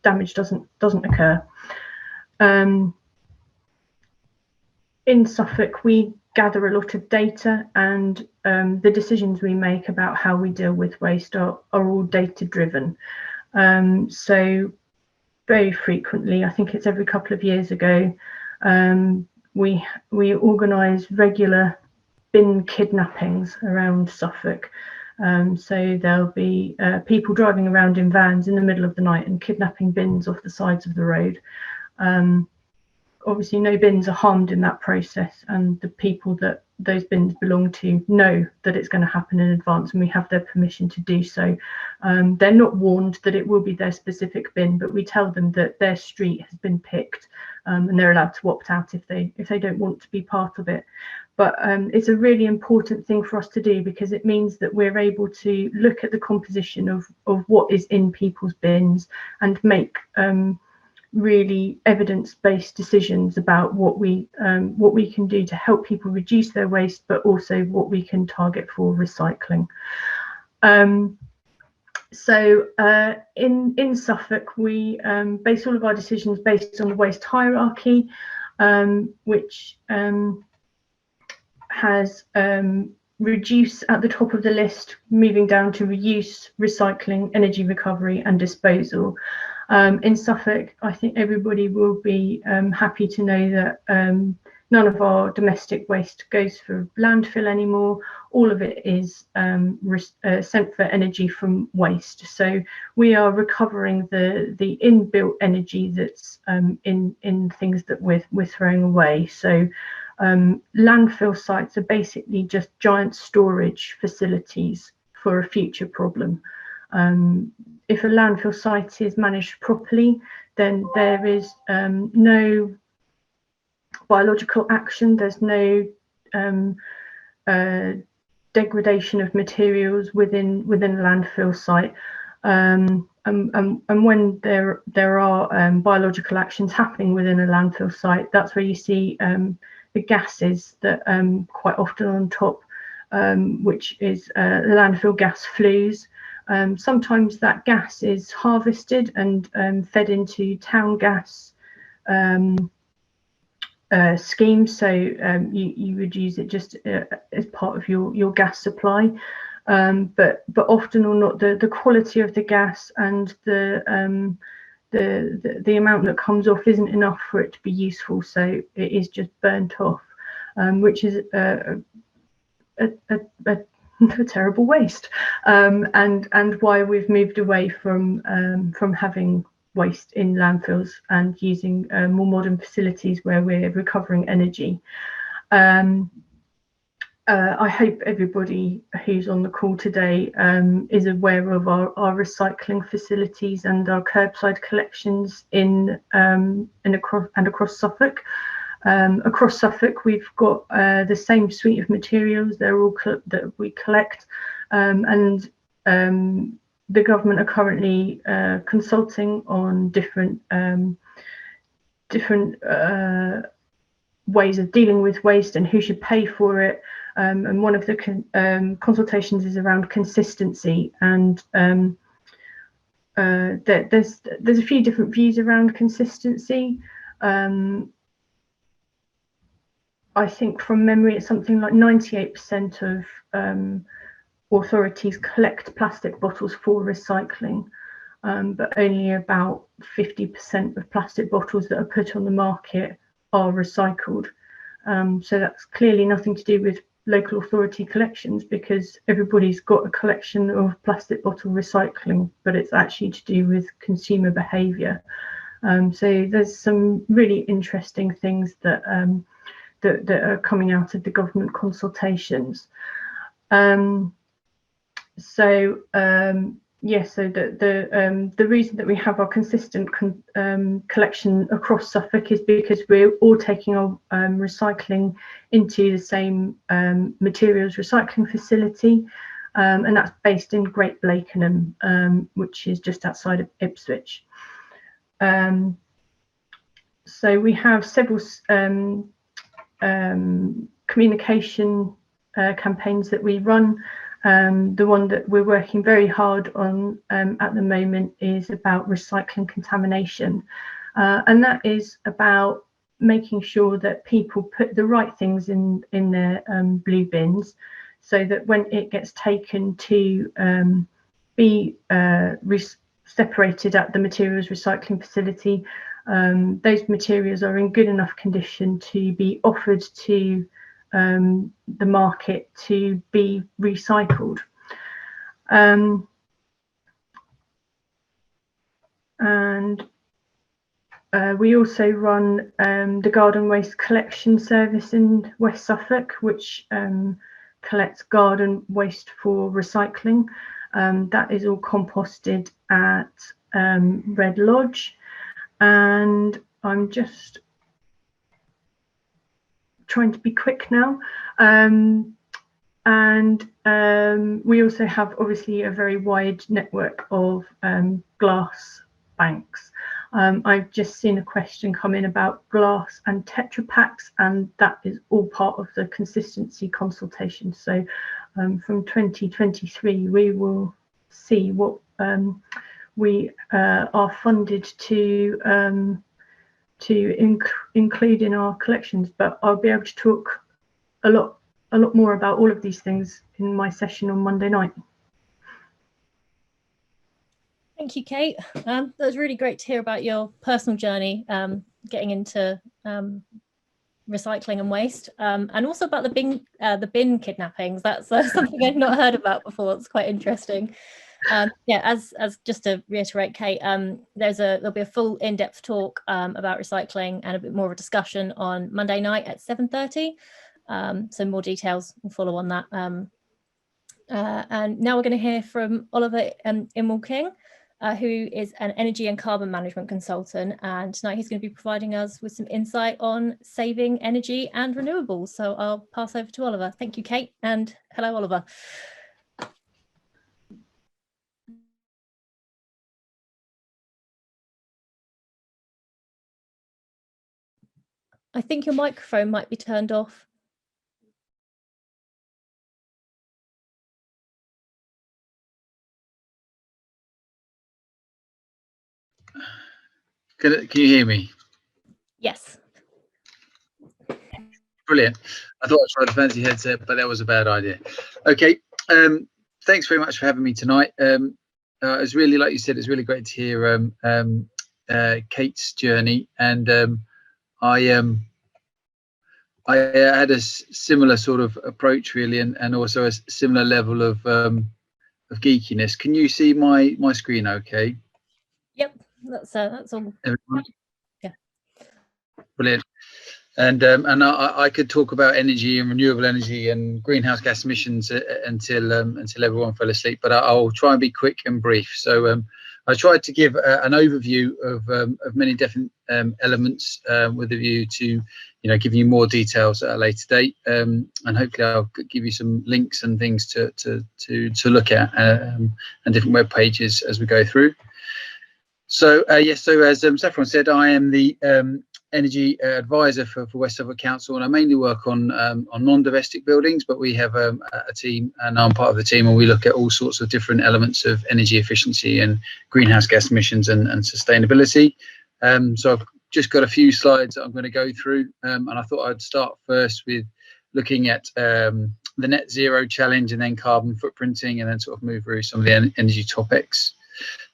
damage doesn't occur. In Suffolk, we gather a lot of data, and the decisions we make about how we deal with waste are all data driven. So very frequently, I think it's every couple of years ago, we organise regular bin kidnappings around Suffolk. So there'll be people driving around in vans in the middle of the night and kidnapping bins off the sides of the road. Obviously no bins are harmed in that process, and the people that those bins belong to know that it's going to happen in advance, and we have their permission to do so. They're not warned that it will be their specific bin, but we tell them that their street has been picked, and they're allowed to opt out if they don't want to be part of it. But it's a really important thing for us to do, because it means that we're able to look at the composition of what is in people's bins and make really evidence-based decisions about what we can do to help people reduce their waste, but also what we can target for recycling. So in Suffolk, we base all of our decisions based on the waste hierarchy, which has reduce at the top of the list, moving down to reuse, recycling, energy recovery and disposal. In Suffolk, I think everybody will be happy to know that none of our domestic waste goes for landfill anymore. All of it is sent for energy from waste. So we are recovering the inbuilt energy that's in things that we're throwing away. So landfill sites are basically just giant storage facilities for a future problem. If a landfill site is managed properly, then there is no biological action, there's no degradation of materials within a landfill site. And when there are biological actions happening within a landfill site, that's where you see the gases that quite often on top, which is the landfill gas flues. Sometimes that gas is harvested and fed into town gas schemes, so you would use it just as part of your gas supply. But often or not, the quality of the gas and the amount that comes off isn't enough for it to be useful, so it is just burnt off, which is a terrible waste, and why we've moved away from having waste in landfills and using more modern facilities where we're recovering energy. I hope everybody who's on the call today is aware of our recycling facilities and our curbside collections across Suffolk. Across Suffolk, we've got the same suite of materials. They're all that we collect, and the government are currently consulting on different different ways of dealing with waste and who should pay for it. And one of the consultations is around consistency, and there's a few different views around consistency. I think from memory it's something like 98% of authorities collect plastic bottles for recycling, but only about 50% of plastic bottles that are put on the market are recycled. So that's clearly nothing to do with local authority collections, because everybody's got a collection of plastic bottle recycling, but it's actually to do with consumer behaviour. So there's some really interesting things that that are coming out of the government consultations. Yes, so the reason that we have our consistent collection across Suffolk is because we're all taking our recycling into the same materials recycling facility, and that's based in Great Blakenham, which is just outside of Ipswich. So we have several communication campaigns that we run. The one that we're working very hard on at the moment is about recycling contamination, and that is about making sure that people put the right things in their blue bins, so that when it gets taken to be separated at the materials recycling facility, those materials are in good enough condition to be offered to the market to be recycled. And we also run the garden waste collection service in West Suffolk, which collects garden waste for recycling. That is all composted at Red Lodge, and I'm just trying to be quick now. We also have obviously a very wide network of glass banks. I've just seen a question come in about glass and Tetra Paks, and that is all part of the consistency consultation. So from 2023 we will see what we are funded to include in our collections, but I'll be able to talk a lot more about all of these things in my session on Monday night. Thank you, Kate. That was really great to hear about your personal journey getting into recycling and waste, and also about the bin kidnappings. That's something I've not heard about before. It's quite interesting. Yeah, as just to reiterate, Kate, there'll be a full in-depth talk about recycling and a bit more of a discussion on Monday night at 7:30. So more details will follow on that. And now we're going to hear from Oliver Imwell-King, who is an energy and carbon management consultant, and tonight he's going to be providing us with some insight on saving energy and renewables. So I'll pass over to Oliver. Thank you, Kate, and hello, Oliver. I think your microphone might be turned off. Can you hear me? Yes. Brilliant. I thought I tried a fancy headset, but that was a bad idea. Okay. Thanks very much for having me tonight. It's really, like you said, it's really great to hear Kate's journey, and I had a similar sort of approach, really, and also a similar level of geekiness. Can you see my screen okay? Yep, that's all. Everyone? Yeah. Brilliant. And I could talk about energy and renewable energy and greenhouse gas emissions until everyone fell asleep, but I'll try and be quick and brief. So I tried to give an overview of many different elements with a view to giving you more details at a later date, and hopefully I'll give you some links and things to look at, and different web pages as we go through. So yes, so as Saffron said, I am the energy advisor for West Suffolk Council, and I mainly work on non-domestic buildings, but we have a team, and I'm part of the team, and we look at all sorts of different elements of energy efficiency and greenhouse gas emissions and sustainability. So I've just got a few slides that I'm going to go through, and I thought I'd start first with looking at the net zero challenge, and then carbon footprinting, and then sort of move through some of the energy topics.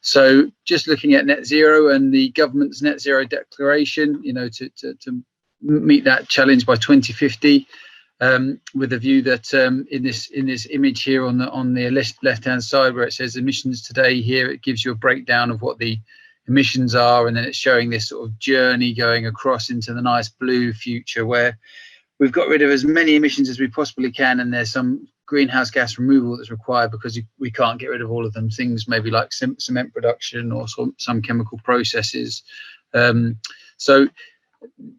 So just looking at net zero and the government's net zero declaration, you know, to meet that challenge by 2050, with a view that in this image here on the left hand side where it says emissions today, here it gives you a breakdown of what the emissions are, and then it's showing this sort of journey going across into the nice blue future where we've got rid of as many emissions as we possibly can, and there's some greenhouse gas removal that's required because we can't get rid of all of them. Things maybe like cement production or some chemical processes. So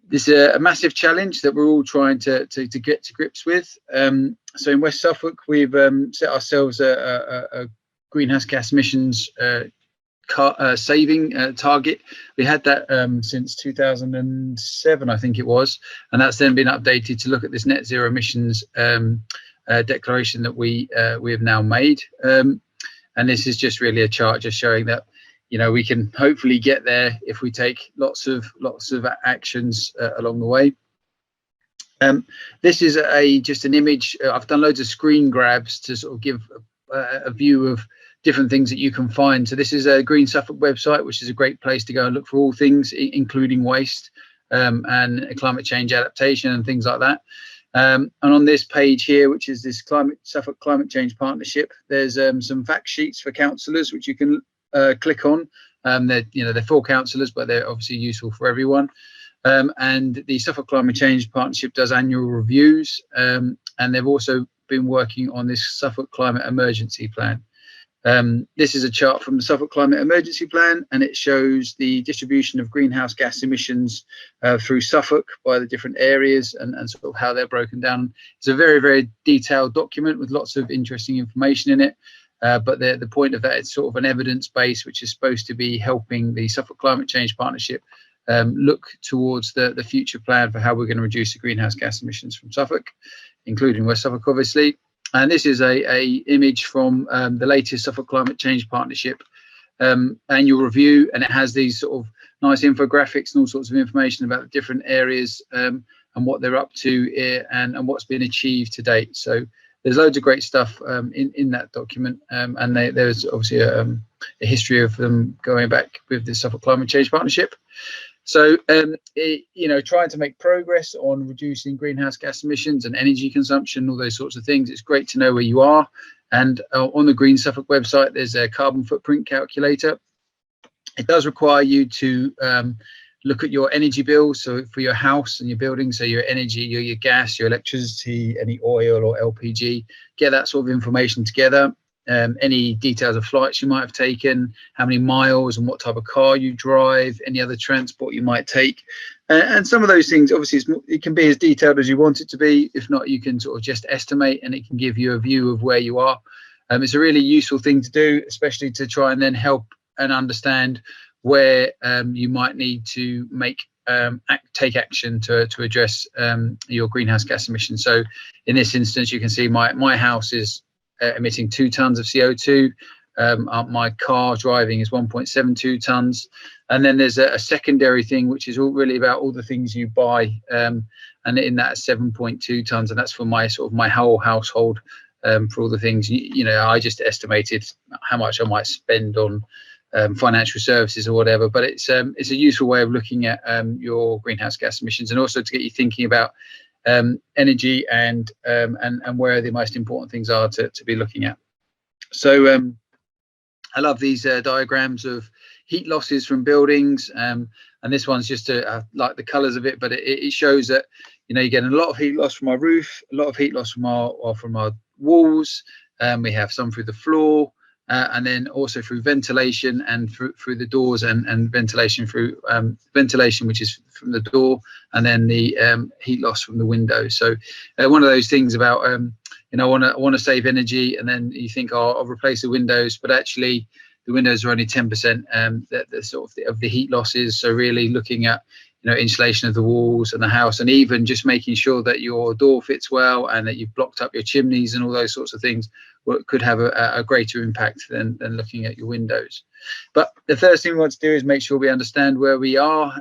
this is a massive challenge that we're all trying to get to grips with. So in West Suffolk, we've set ourselves a greenhouse gas emissions saving target. We had that since 2007, I think it was, and that's then been updated to look at this net zero emissions declaration that we have now made. And this is just really a chart just showing that, you know, we can hopefully get there if we take lots of actions along the way. This is just an image. I've done loads of screen grabs to sort of give a view of different things that you can find. So this is a Green Suffolk website, which is a great place to go and look for all things, including waste and climate change adaptation and things like that. And on this page here, which is this Suffolk Climate Change Partnership, there's some fact sheets for councillors, which you can click on. They're for councillors, but they're obviously useful for everyone. And the Suffolk Climate Change Partnership does annual reviews, and they've also been working on this Suffolk Climate Emergency Plan. This is a chart from the Suffolk Climate Emergency Plan, and it shows the distribution of greenhouse gas emissions through Suffolk by the different areas and sort of how they're broken down. It's a very, very detailed document with lots of interesting information in it. But the point of that, it's sort of an evidence base, which is supposed to be helping the Suffolk Climate Change Partnership look towards the future plan for how we're going to reduce the greenhouse gas emissions from Suffolk, including West Suffolk, obviously. And this is a image from the latest Suffolk Climate Change Partnership annual review, and it has these sort of nice infographics and all sorts of information about the different areas and what they're up to and what's been achieved to date. So there's loads of great stuff in that document, and there's obviously a history of them going back with the Suffolk Climate Change Partnership. So, trying to make progress on reducing greenhouse gas emissions and energy consumption, all those sorts of things, it's great to know where you are. And on the Green Suffolk website, there's a carbon footprint calculator. It does require you to look at your energy bill. So for your house and your building, so your energy, your gas, your electricity, any oil or LPG, get that sort of information together. Any details of flights you might have taken, how many miles and what type of car you drive, any other transport you might take. And some of those things, obviously, it can be as detailed as you want it to be. If not, you can sort of just estimate, and it can give you a view of where you are. It's a really useful thing to do, especially to try and then help and understand where you might need to take action to address your greenhouse gas emissions. So in this instance, you can see my house is emitting 2 tons of CO2. My car driving is 1.72 tons. And then there's a secondary thing, which is all really about all the things you buy. And in that 7.2 tons, and that's for my whole household, for all the things, I just estimated how much I might spend on financial services or whatever. But it's a useful way of looking at your greenhouse gas emissions, and also to get you thinking about energy and where the most important things are to be looking at. So I love these diagrams of heat losses from buildings, and this one's just I like the colors of it, but it shows that you're getting a lot of heat loss from our roof, a lot of heat loss from our walls, we have some through the floor, and then also through ventilation and through the doors, and ventilation through ventilation, which is from the door, and then the heat loss from the window. So one of those things about I want to save energy, and then you think, I'll replace the windows, but actually the windows are only 10% of the heat losses. So really looking at insulation of the walls and the house, and even just making sure that your door fits well and that you've blocked up your chimneys and all those sorts of things could have a greater impact than looking at your windows. But the first thing we want to do is make sure we understand where we are,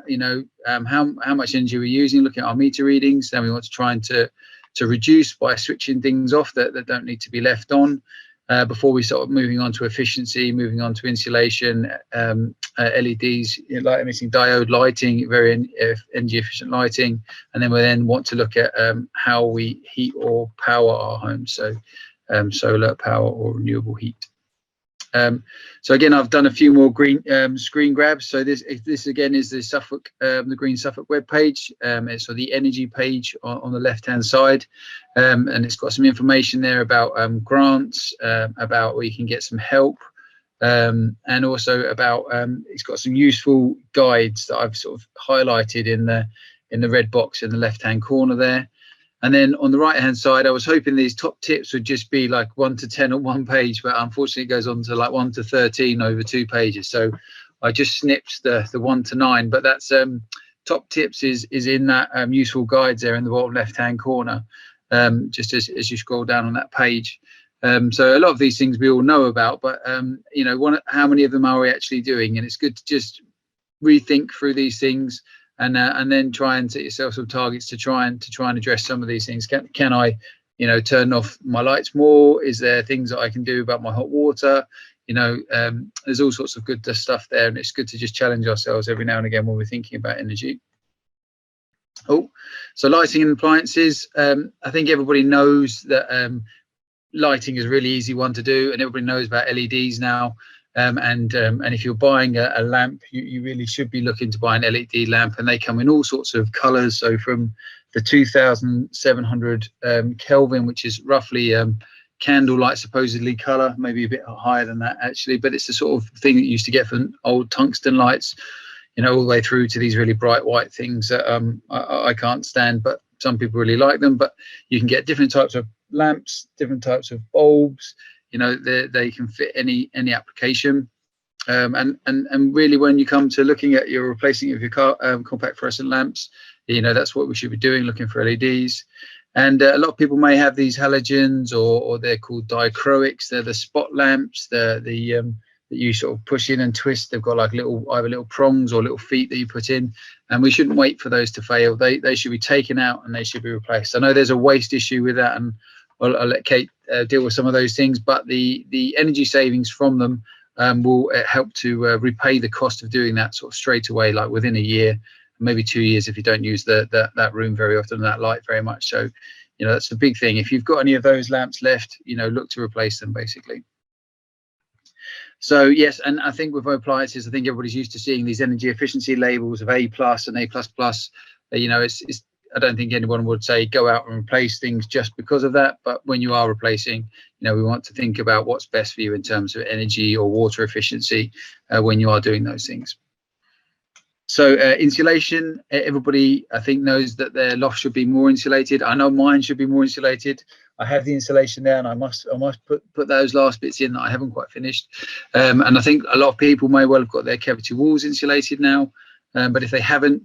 how much energy we're using, looking at our meter readings. Then we want to try and to reduce by switching things off that don't need to be left on. Before we start moving on to efficiency, moving on to insulation, LEDs, light emitting diode lighting, very energy efficient lighting, and then we want to look at how we heat or power our homes, so solar power or renewable heat. So again, I've done a few more green screen grabs. So this again is the Suffolk, the Green Suffolk webpage. It's the energy page on the left-hand side, and it's got some information there about grants, about where you can get some help, and also about it's got some useful guides that I've sort of highlighted in the red box in the left-hand corner there. And then on the right hand side, I was hoping these top tips would just be like 1 to 10 on one page, but unfortunately it goes on to like 1 to 13 over 2 pages. So I just snipped the 1 to 9, but that's top tips is in that useful guides there in the bottom left hand corner, just as you scroll down on that page. So a lot of these things we all know about, but how many of them are we actually doing? And it's good to just rethink through these things. And then try and set yourself some targets to try and address some of these things. Can I, turn off my lights more? Is there things that I can do about my hot water? There's all sorts of good stuff there, and it's good to just challenge ourselves every now and again when we're thinking about energy. Oh, so lighting and appliances. I think everybody knows that lighting is a really easy one to do, and everybody knows about LEDs now. And if you're buying a lamp, you really should be looking to buy an LED lamp, and they come in all sorts of colors. So from the 2700 Kelvin, which is roughly candlelight supposedly color, maybe a bit higher than that actually, but it's the sort of thing that you used to get from old tungsten lights, all the way through to these really bright white things that I can't stand, but some people really like them. But you can get different types of lamps, different types of bulbs. They can fit any application, and really when you come to looking at your replacing of your compact fluorescent lamps, that's what we should be doing, looking for LEDs. And a lot of people may have these halogens, or they're called dichroics. They're the spot lamps, that you sort of push in and twist. They've got like either little prongs or little feet that you put in, and we shouldn't wait for those to fail. They should be taken out and they should be replaced. I know there's a waste issue with that, and I'll let Kate deal with some of those things, but the energy savings from them will help to repay the cost of doing that sort of straight away, like within a year, maybe 2 years if you don't use that room very often, that light very much. So that's the big thing. If you've got any of those lamps left, look to replace them basically. So yes, and I think with appliances, I think everybody's used to seeing these energy efficiency labels of A+ and A++. It's I don't think anyone would say go out and replace things just because of that. But when you are replacing, we want to think about what's best for you in terms of energy or water efficiency when you are doing those things. So insulation, everybody I think knows that their loft should be more insulated. I know mine should be more insulated. I have the insulation there, and I must put those last bits in that I haven't quite finished. And I think a lot of people may well have got their cavity walls insulated now. But if they haven't,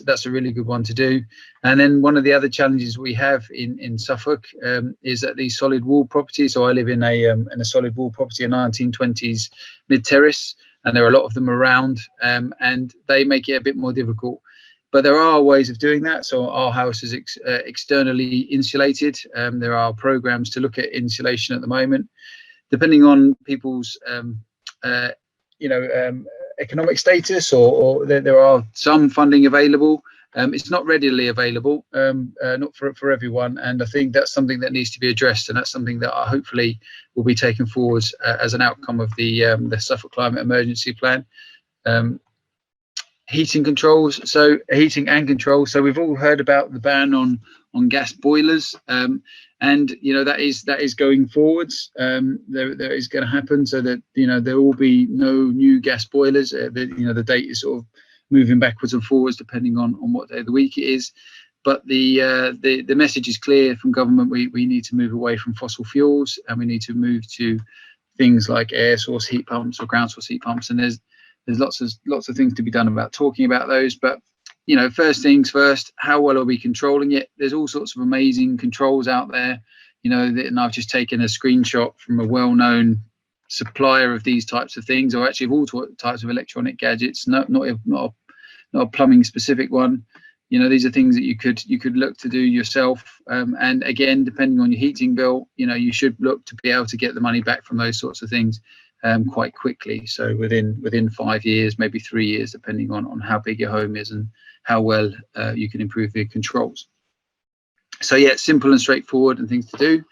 that's a really good one to do. And then one of the other challenges we have in Suffolk is that these solid wall properties. So I live in a solid wall property, a 1920s mid terrace, and there are a lot of them around, and they make it a bit more difficult. But there are ways of doing that. So our house is externally insulated. There are programs to look at insulation at the moment, depending on people's economic status, or there are some funding available. It's not readily available, not for everyone, and I think that's something that needs to be addressed, and that's something that hopefully will be taken forward as an outcome of the Suffolk Climate Emergency Plan. Heating controls, so heating and control. So we've all heard about the ban on gas boilers, and that is going forwards. There is going to happen, so that there will be no new gas boilers. The date is sort of moving backwards and forwards depending on what day of the week it is. But the message is clear from government. We need to move away from fossil fuels, and we need to move to things like air source heat pumps or ground source heat pumps. And there's lots of things to be done about talking about those. But you know, first things first, how well are we controlling it? There's all sorts of amazing controls out there, you know, and I've just taken a screenshot from a well-known supplier of these types of things, or actually of all types of electronic gadgets, not a plumbing specific one. You know, these are things that you could look to do yourself. And again, depending on your heating bill, you know, you should look to be able to get the money back from those sorts of things quite quickly. So within 5 years, maybe 3 years, depending on how big your home is and how well you can improve your controls. So yeah, simple and straightforward and things to do.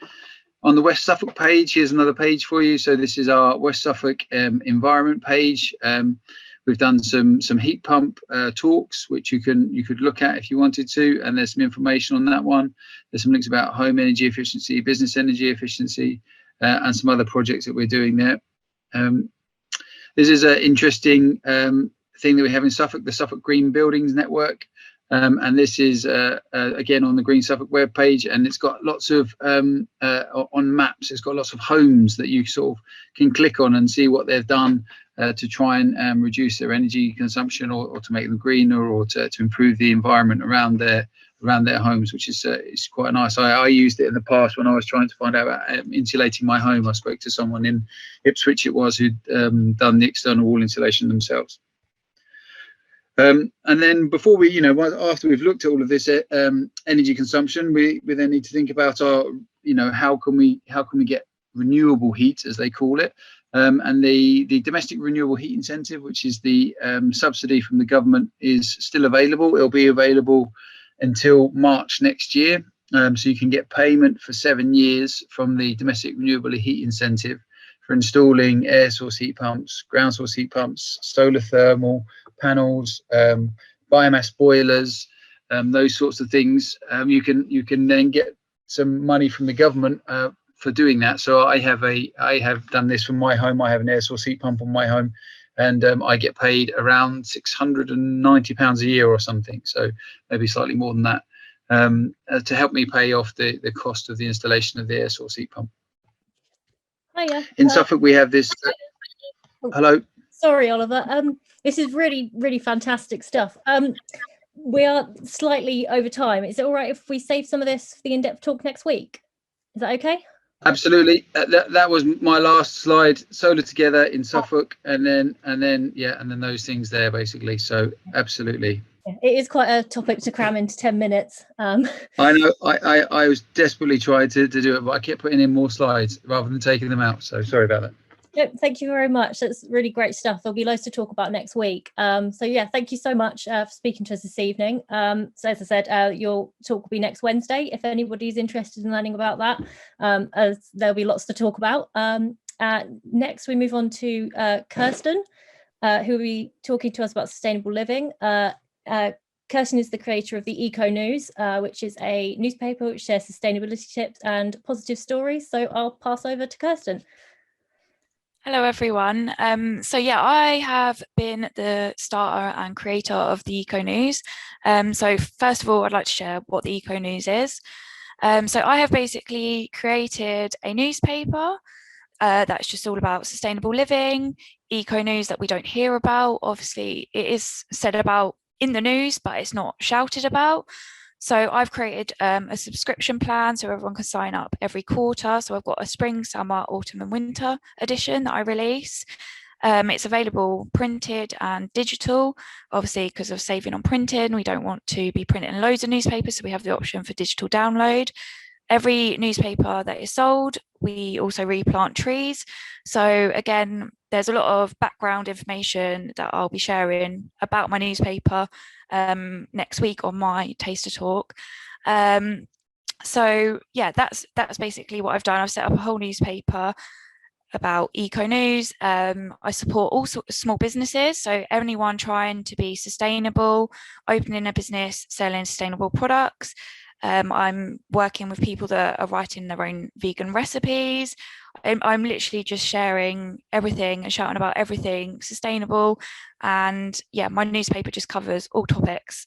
On the West Suffolk page, here's another page for you. So this is our West Suffolk environment page. We've done some heat pump talks, which you could look at if you wanted to, and there's some information on that one. There's some links about home energy efficiency, business energy efficiency, and some other projects that we're doing there. This is an interesting thing that we have in Suffolk, the Suffolk Green Buildings Network. And this is again on the Green Suffolk webpage, and it's got lots of on maps. It's got lots of homes that you sort of can click on and see what they've done to try and reduce their energy consumption, or to make them greener, or to improve the environment around their homes, which is quite nice. I used it in the past when I was trying to find out about insulating my home. I spoke to someone in Ipswich, it was, who'd done the external wall insulation themselves. And then before we, you know, after we've looked at all of this energy consumption, we then need to think about our, you know, how can we get renewable heat, as they call it. And the domestic renewable heat incentive, which is the subsidy from the government, is still available. It'll be available until March next year. So you can get payment for 7 years from the domestic renewable heat incentive for installing air source heat pumps, ground source heat pumps, solar thermal panels, biomass boilers, those sorts of things. You can then get some money from the government for doing that. So I have done this from my home. I have an air source heat pump on my home, and I get paid around £690 a year or something, so maybe slightly more than that, to help me pay off the cost of the installation of the air source heat pump. Hiya. In Suffolk, we have this. Hello. Sorry, Oliver. This is really fantastic stuff. We are slightly over time. Is it all right if we save some of this for the in-depth talk next week? Is that okay? Absolutely. That was my last slide. Solar together in Suffolk, and then those things there basically. So absolutely. It is quite a topic to cram into 10 minutes. I know. I was desperately trying to do it, but I kept putting in more slides rather than taking them out. So sorry about that. Yep, thank you very much. That's really great stuff. There'll be loads to talk about next week. So yeah, thank you so much for speaking to us this evening. So as I said, your talk will be next Wednesday if anybody's interested in learning about that, as there'll be lots to talk about. Next, we move on to Kirsten, who will be talking to us about sustainable living. Kirsten is the creator of the Eco News, which is a newspaper which shares sustainability tips and positive stories. So I'll pass over to Kirsten. Hello everyone. So yeah, I have been the starter and creator of the Eco News. So first of all, I'd like to share what the Eco News is. So I have basically created a newspaper that's just all about sustainable living, eco news that we don't hear about. Obviously, it is said about in the news, but it's not shouted about. So I've created a subscription plan so everyone can sign up every quarter. So I've got a spring, summer, autumn and winter edition that I release. It's available printed and digital, obviously because of saving on printing. We don't want to be printing loads of newspapers, so we have the option for digital download. Every newspaper that is sold, we also replant trees. So again, there's a lot of background information that I'll be sharing about my newspaper next week on my taster talk. So yeah, that's basically what I've done. I've set up a whole newspaper about eco news. I support all sorts of small businesses, so anyone trying to be sustainable, opening a business, selling sustainable products. I'm working with people that are writing their own vegan recipes. I'm literally just sharing everything and shouting about everything sustainable. And yeah, my newspaper just covers all topics.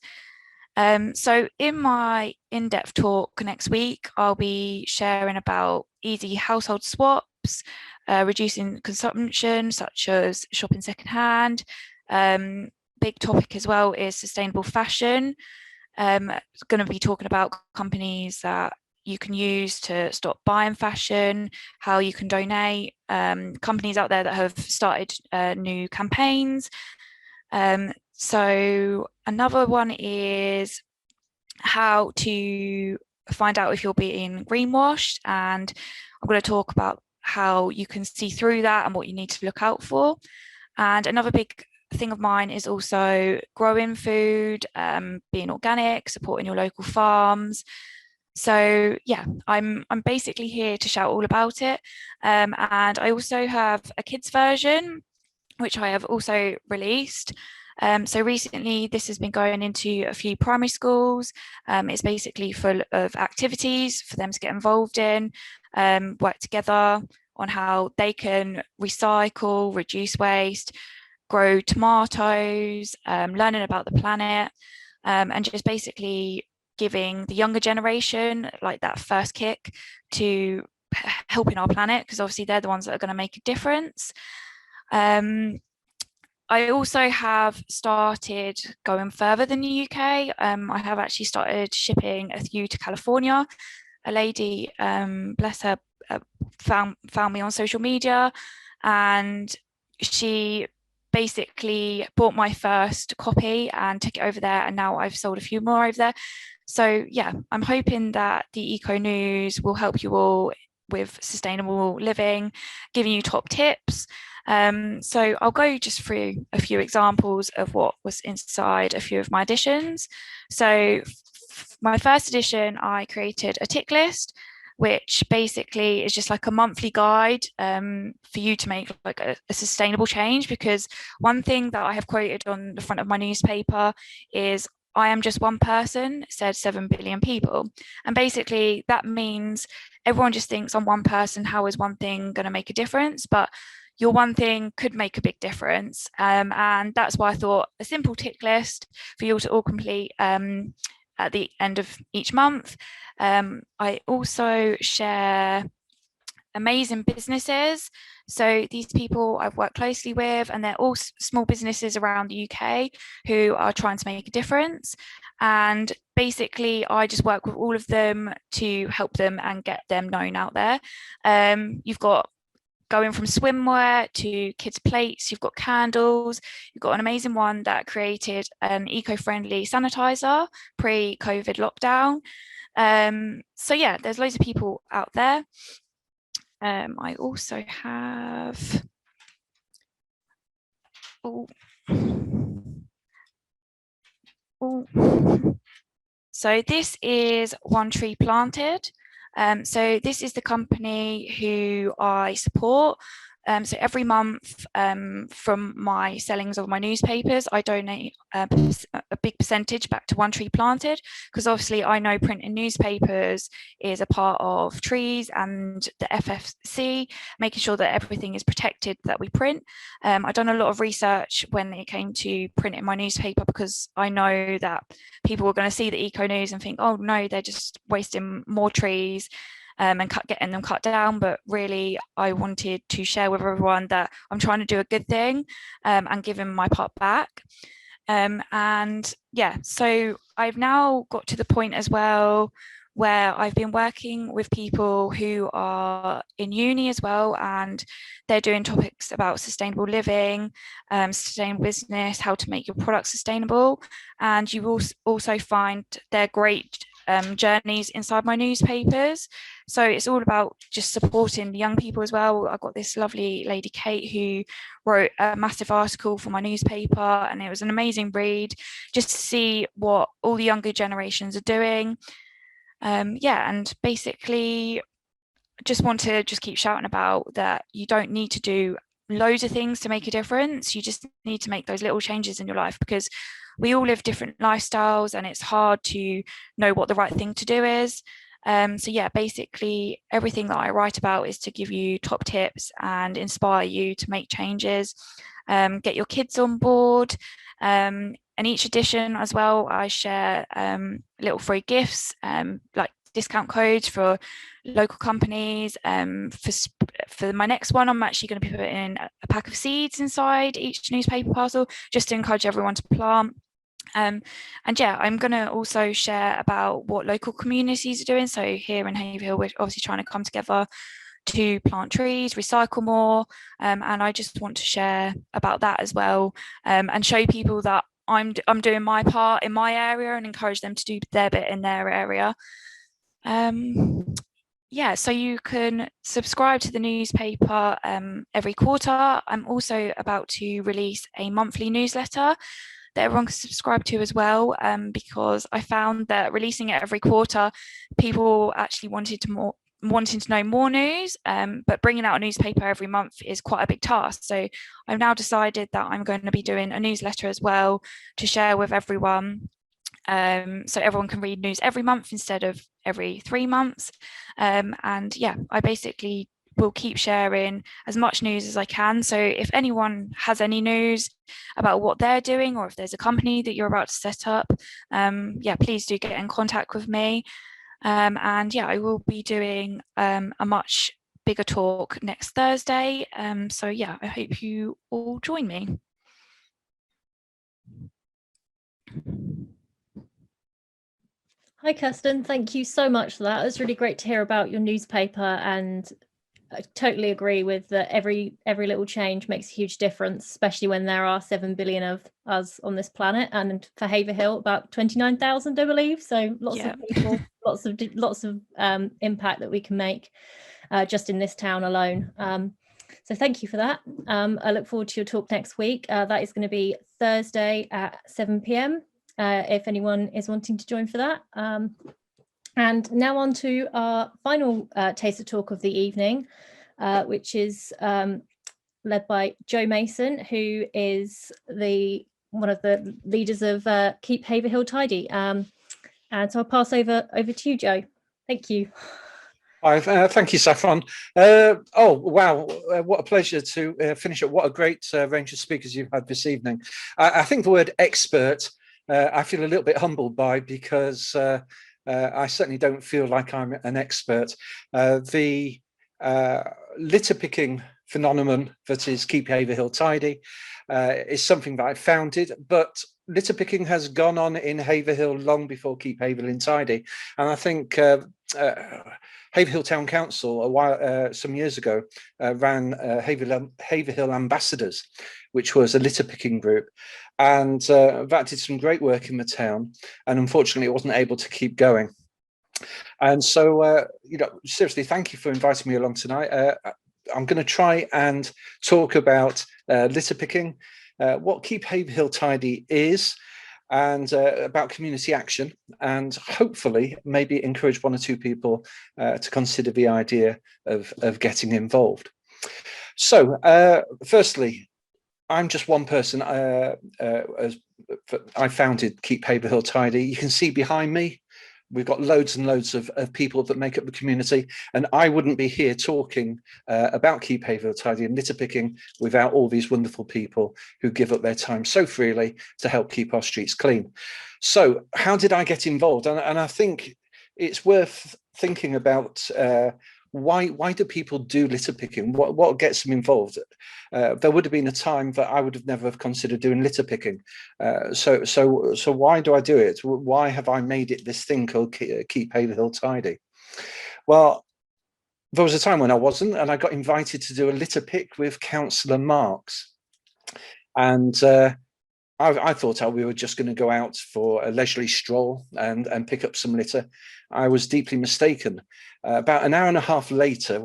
So in my in-depth talk next week, I'll be sharing about easy household swaps, reducing consumption, such as shopping secondhand, big topic as well is sustainable fashion. It's going to be talking about companies that you can use to stop buying fashion, how you can donate, companies out there that have started new campaigns. So another one is how to find out if you're being greenwashed, and I'm going to talk about how you can see through that and what you need to look out for. And another big thing of mine is also growing food, being organic, supporting your local farms. So yeah, I'm basically here to shout all about it. And I also have a kids version, which I have also released. So recently this has been going into a few primary schools. It's basically full of activities for them to get involved in, work together on how they can recycle, reduce waste, grow tomatoes, learning about the planet, and just basically giving the younger generation like that first kick to helping our planet, because obviously they're the ones that are going to make a difference. I also have started going further than the UK. I have actually started shipping a few to California. A lady, bless her, found me on social media, and she basically bought my first copy and took it over there, and now I've sold a few more over there. So yeah, I'm hoping that the Eco News will help you all with sustainable living, giving you top tips. So I'll go just through a few examples of what was inside a few of my editions. So my first edition, I created a tick list, which basically is just like a monthly guide for you to make like a sustainable change. Because one thing that I have quoted on the front of my newspaper is, I am just one person, said 7 billion people. And basically that means everyone just thinks, I'm one person, how is one thing going to make a difference? But your one thing could make a big difference. And that's why I thought a simple tick list for you to all complete at the end of each month. I also share amazing businesses. So these people I've worked closely with, and they're all small businesses around the UK who are trying to make a difference. And basically I just work with all of them to help them and get them known out there. You've got going from swimwear to kids' plates, you've got candles, you've got an amazing one that created an eco-friendly sanitizer pre-COVID lockdown. So yeah, there's loads of people out there. I also have, so this is One Tree Planted. So this is the company who I support. So every month from my sellings of my newspapers, I donate a big percentage back to One Tree Planted, because obviously I know printing newspapers is a part of trees and the FFC, making sure that everything is protected that we print. I've done a lot of research when it came to printing my newspaper, because I know that people were going to see the Eco News and think, oh no, they're just wasting more trees. And getting them cut down. But really I wanted to share with everyone that I'm trying to do a good thing and giving my part back. And yeah, so I've now got to the point as well where I've been working with people who are in uni as well, and they're doing topics about sustainable living, sustainable business, how to make your products sustainable. And you will also find their great journeys inside my newspapers. So it's all about just supporting the young people as well. I've got this lovely lady, Kate, who wrote a massive article for my newspaper, and it was an amazing read just to see what all the younger generations are doing. Yeah, and basically just want to just keep shouting about that you don't need to do loads of things to make a difference. You just need to make those little changes in your life, because we all live different lifestyles and it's hard to know what the right thing to do is. So yeah, basically everything that I write about is to give you top tips and inspire you to make changes, get your kids on board. And each edition as well, I share little free gifts, like discount codes for local companies. For my next one, I'm actually going to be putting a pack of seeds inside each newspaper parcel, just to encourage everyone to plant. And yeah, I'm going to also share about what local communities are doing. So here in Haverhill, we're obviously trying to come together to plant trees, recycle more, and I just want to share about that as well, and show people that I'm doing my part in my area and encourage them to do their bit in their area. Yeah, so you can subscribe to the newspaper every quarter. I'm also about to release a monthly newsletter that everyone can subscribe to as well, because I found that releasing it every quarter, people actually wanting to know more news, but bringing out a newspaper every month is quite a big task. So I've now decided that I'm going to be doing a newsletter as well to share with everyone, so everyone can read news every month instead of every 3 months. And yeah, I basically will keep sharing as much news as I can. So if anyone has any news about what they're doing, or if there's a company that you're about to set up, yeah, please do get in contact with me. And yeah, I will be doing a much bigger talk next Thursday. So yeah, I hope you all join me. Hi, Kirsten. Thank you so much for that. It was really great to hear about your newspaper, and I totally agree with that. Every little change makes a huge difference, especially when there are 7 billion of us on this planet, and for Haverhill about 29,000, I believe. So lots of people, lots of impact that we can make just in this town alone. So thank you for that. I look forward to your talk next week. That is going to be Thursday at 7 p.m. If anyone is wanting to join for that. And now on to our final taster talk of the evening, which is led by Joe Mason, who is one of the leaders of Keep Haverhill Tidy. And so I'll pass over to you, Joe. Thank you. Hi, thank you, Saffron. Oh, wow, what a pleasure to finish up. What a great range of speakers you've had this evening. I think the word expert, I feel a little bit humbled by, because I certainly don't feel like I'm an expert. The litter picking phenomenon that is Keep Haverhill Tidy is something that I founded, but litter picking has gone on in Haverhill long before Keep Haverhill Tidy. And I think Haverhill Town Council some years ago ran Haverhill Ambassadors, which was a litter picking group, and that did some great work in the town, and unfortunately it wasn't able to keep going. And so seriously, thank you for inviting me along tonight. I'm going to try and talk about litter picking, what Keep Haverhill Tidy is, and about community action, and hopefully maybe encourage 1 or 2 people to consider the idea of getting involved. So firstly, I'm just one person. I founded Keep Haverhill Tidy. You can see behind me, we've got loads and loads of people that make up the community, and I wouldn't be here talking about Keep Haverhill Tidy and litter picking without all these wonderful people who give up their time so freely to help keep our streets clean. So how did I get involved? And I think it's worth thinking about why do people do litter picking? What gets them involved? There would have been a time that I would have never have considered doing litter picking. So why do I do it? Why have I made it this thing called Keep Haverhill Tidy? Well, there was a time when I wasn't, and I got invited to do a litter pick with Councillor Marks. And I thought we were just going to go out for a leisurely stroll and pick up some litter. I was deeply mistaken. About an hour and a half later,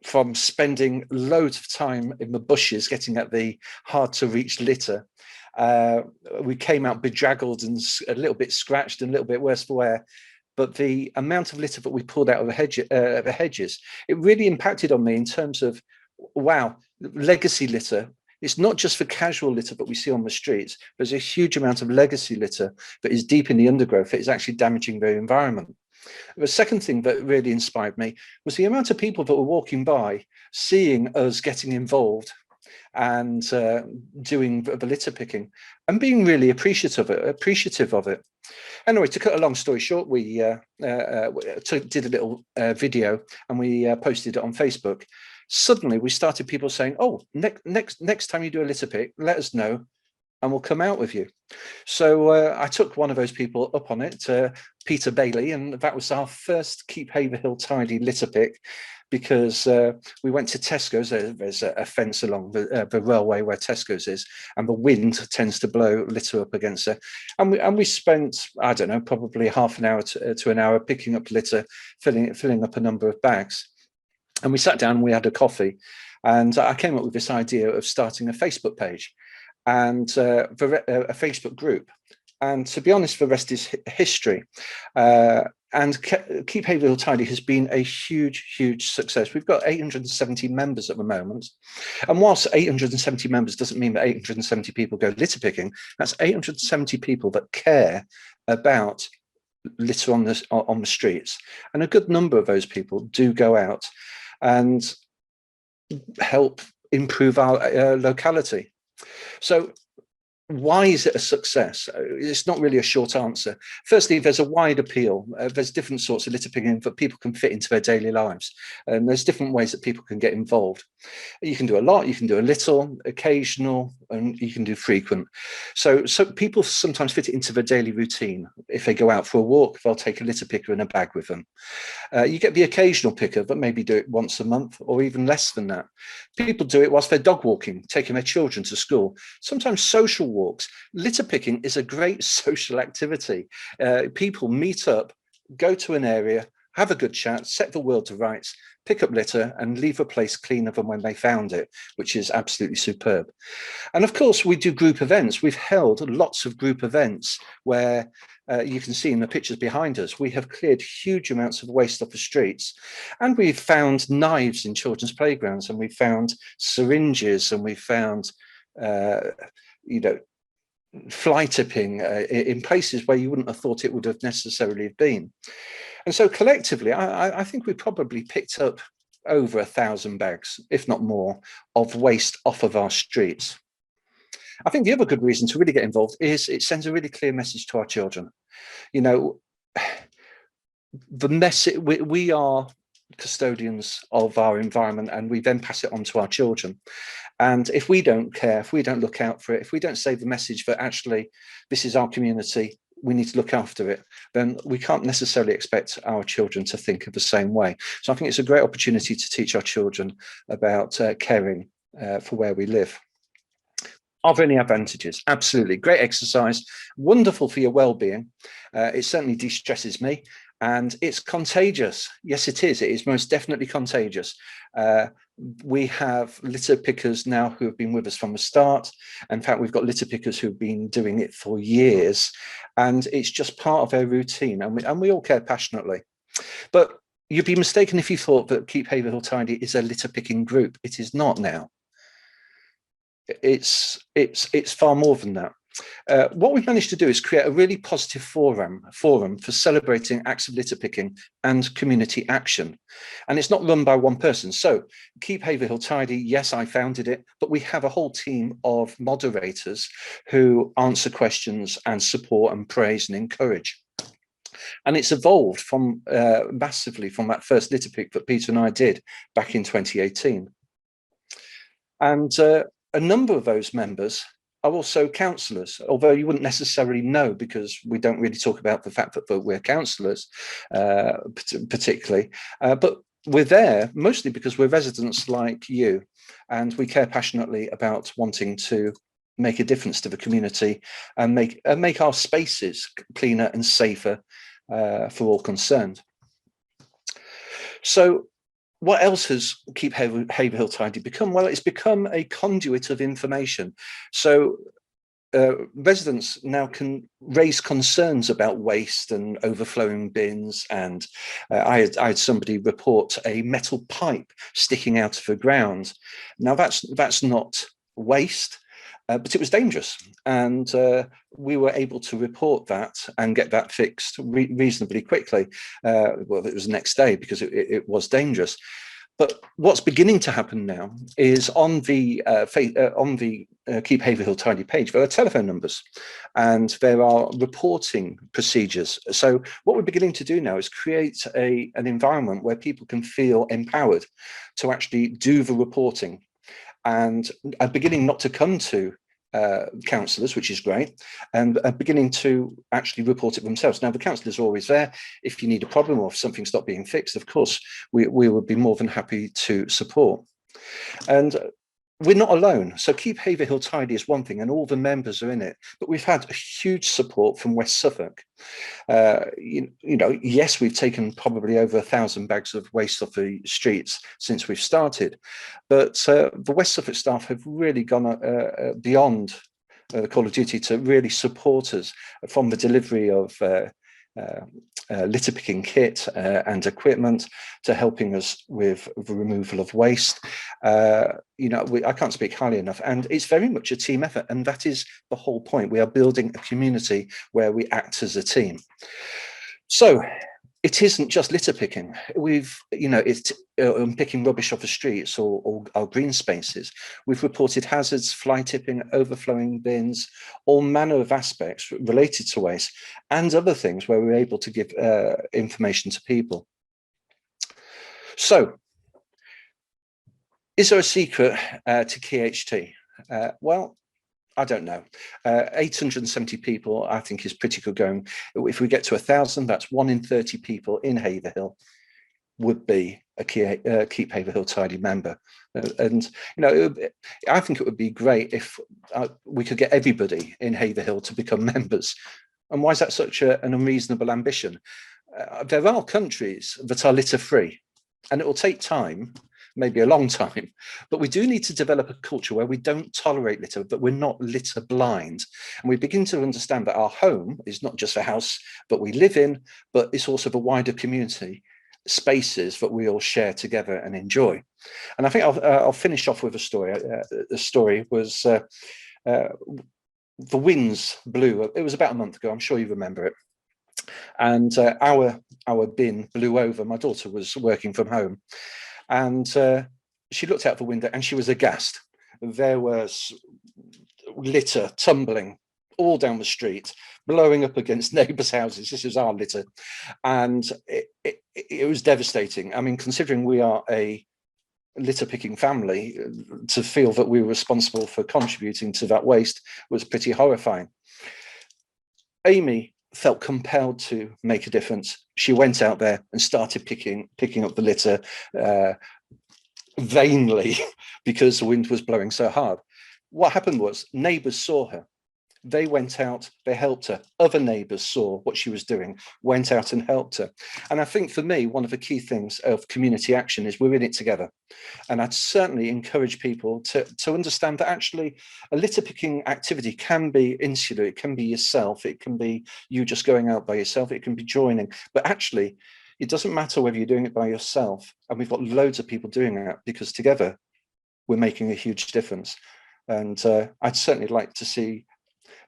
from spending loads of time in the bushes getting at the hard to reach litter, we came out bedraggled and a little bit scratched and a little bit worse for wear. But the amount of litter that we pulled out of the hedges, it really impacted on me in terms of, wow, legacy litter. It's not just for casual litter that we see on the streets. There's a huge amount of legacy litter that is deep in the undergrowth that is actually damaging the environment. The second thing that really inspired me was the amount of people that were walking by, seeing us getting involved, and doing the litter picking and being really appreciative of it. Anyway, to cut a long story short, we did a little video and we posted it on Facebook. Suddenly we started people saying, oh, next time you do a litter pick, let us know and we'll come out with you. So I took one of those people up on it, Peter Bailey, and that was our first Keep Haverhill Tidy litter pick, because we went to Tesco's. There's a fence along the railway where Tesco's is, and the wind tends to blow litter up against it. And we spent, I don't know, probably half an hour to an hour picking up litter, filling up a number of bags. And we sat down and we had a coffee, and I came up with this idea of starting a Facebook page and a Facebook group. And to be honest, the rest is history. And Keep Haverhill Tidy has been a huge success. We've got 870 members at the moment. And whilst 870 members doesn't mean that 870 people go litter picking, that's 870 people that care about litter on the streets. And a good number of those people do go out and help improve our locality. So why is it a success? It's not really a short answer. Firstly, there's a wide appeal. There's different sorts of litter picking that people can fit into their daily lives. And there's different ways that people can get involved. You can do a lot, you can do a little, occasional, and you can do frequent. So people sometimes fit it into their daily routine. If they go out for a walk, they'll take a litter picker in a bag with them. You get the occasional picker that maybe do it once a month or even less than that. People do it whilst they're dog walking, taking their children to school, sometimes social walks. Litter picking is a great social activity. People meet up, go to an area, have a good chat, set the world to rights, pick up litter and leave a place cleaner than when they found it, which is absolutely superb. And of course, we do group events. We've held lots of group events where you can see in the pictures behind us, we have cleared huge amounts of waste off the streets. And we've found knives in children's playgrounds, and we've found syringes, and we've found, fly tipping in places where you wouldn't have thought it would have necessarily been. And so collectively, I think we probably picked up over 1,000 bags, if not more, of waste off of our streets. I think the other good reason to really get involved is it sends a really clear message to our children. You know, the message, we are custodians of our environment, and we then pass it on to our children. And if we don't care, if we don't look out for it, if we don't say the message that actually this is our community, we need to look after it, then we can't necessarily expect our children to think of the same way. So I think it's a great opportunity to teach our children about caring for where we live. Are there any advantages? Absolutely. Great exercise, wonderful for your well-being. It certainly de-stresses me, and it's contagious. Yes, it is. It is most definitely contagious. We have litter pickers now who have been with us from the start. In fact, we've got litter pickers who've been doing it for years, and it's just part of their routine, and we all care passionately. But you'd be mistaken if you thought that Keep Haverhill Tidy is a litter picking group. It is not now. It's far more than that. What we've managed to do is create a really positive forum for celebrating acts of litter picking and community action. And it's not run by one person. So Keep Haverhill Tidy, yes, I founded it, but we have a whole team of moderators who answer questions and support and praise and encourage. And it's evolved from massively from that first litter pick that Peter and I did back in 2018. And a number of those members are also councillors, although you wouldn't necessarily know because we don't really talk about the fact that we're councillors particularly, but we're there mostly because we're residents like you, and we care passionately about wanting to make a difference to the community and make our spaces cleaner and safer for all concerned. So what else has Keep Haverhill Tidy become? Well, it's become a conduit of information. So residents now can raise concerns about waste and overflowing bins. And I had somebody report a metal pipe sticking out of the ground. Now that's not waste, but it was dangerous. And we were able to report that and get that fixed reasonably quickly. Well, it was the next day because it was dangerous. But what's beginning to happen now is on the Keep Haverhill Tidy page, there are telephone numbers and there are reporting procedures. So what we're beginning to do now is create an environment where people can feel empowered to actually do the reporting and are beginning not to come to councillors, which is great, and are beginning to actually report it themselves. Now, the councillors are always there. If you need a problem or if something's not being fixed, of course, we would be more than happy to support. And we're not alone. So Keep Haverhill Tidy is one thing and all the members are in it, but we've had a huge support from West Suffolk. You know, yes, we've taken probably over 1,000 bags of waste off the streets since we've started, but the West Suffolk staff have really gone beyond Call of Duty to really support us from the delivery of litter picking kit and equipment to helping us with the removal of waste. You know, I can't speak highly enough, and it's very much a team effort, and that is the whole point. We are building a community where we act as a team. So it isn't just litter picking. It's picking rubbish off the streets or our green spaces. We've reported hazards, fly tipping, overflowing bins, all manner of aspects related to waste and other things where we're able to give information to people. So, is there a secret to KHT? Well, I don't know. 870 people, I think, is pretty good going. If we get to 1,000, that's 1 in 30 people in Haverhill would be a Keep Haverhill Tidy member. And, you know, I think it would be great if we could get everybody in Haverhill to become members. And why is that such an unreasonable ambition? There are countries that are litter free, and it will take time, maybe a long time, but we do need to develop a culture where we don't tolerate litter, but we're not litter blind. And we begin to understand that our home is not just a house that we live in, but it's also the wider community spaces that we all share together and enjoy. And I think I'll finish off with a story. The story was the winds blew. It was about a month ago. I'm sure you remember it. And our bin blew over. My daughter was working from home. And she looked out the window and she was aghast. There was litter tumbling all down the street, blowing up against neighbours' houses. This is our litter. And it was devastating. I mean, considering we are a litter picking family, to feel that we were responsible for contributing to that waste was pretty horrifying. Amy felt compelled to make a difference. She went out there and started picking up the litter vainly because the wind was blowing so hard. What happened was neighbours saw her. They went out, they helped her. Other neighbours saw what she was doing, went out and helped her. And I think for me, one of the key things of community action is we're in it together. And I'd certainly encourage people to understand that actually a litter picking activity can be insular, it can be yourself, it can be you just going out by yourself, it can be joining, but actually it doesn't matter whether you're doing it by yourself. And we've got loads of people doing that because together we're making a huge difference. And I'd certainly like to see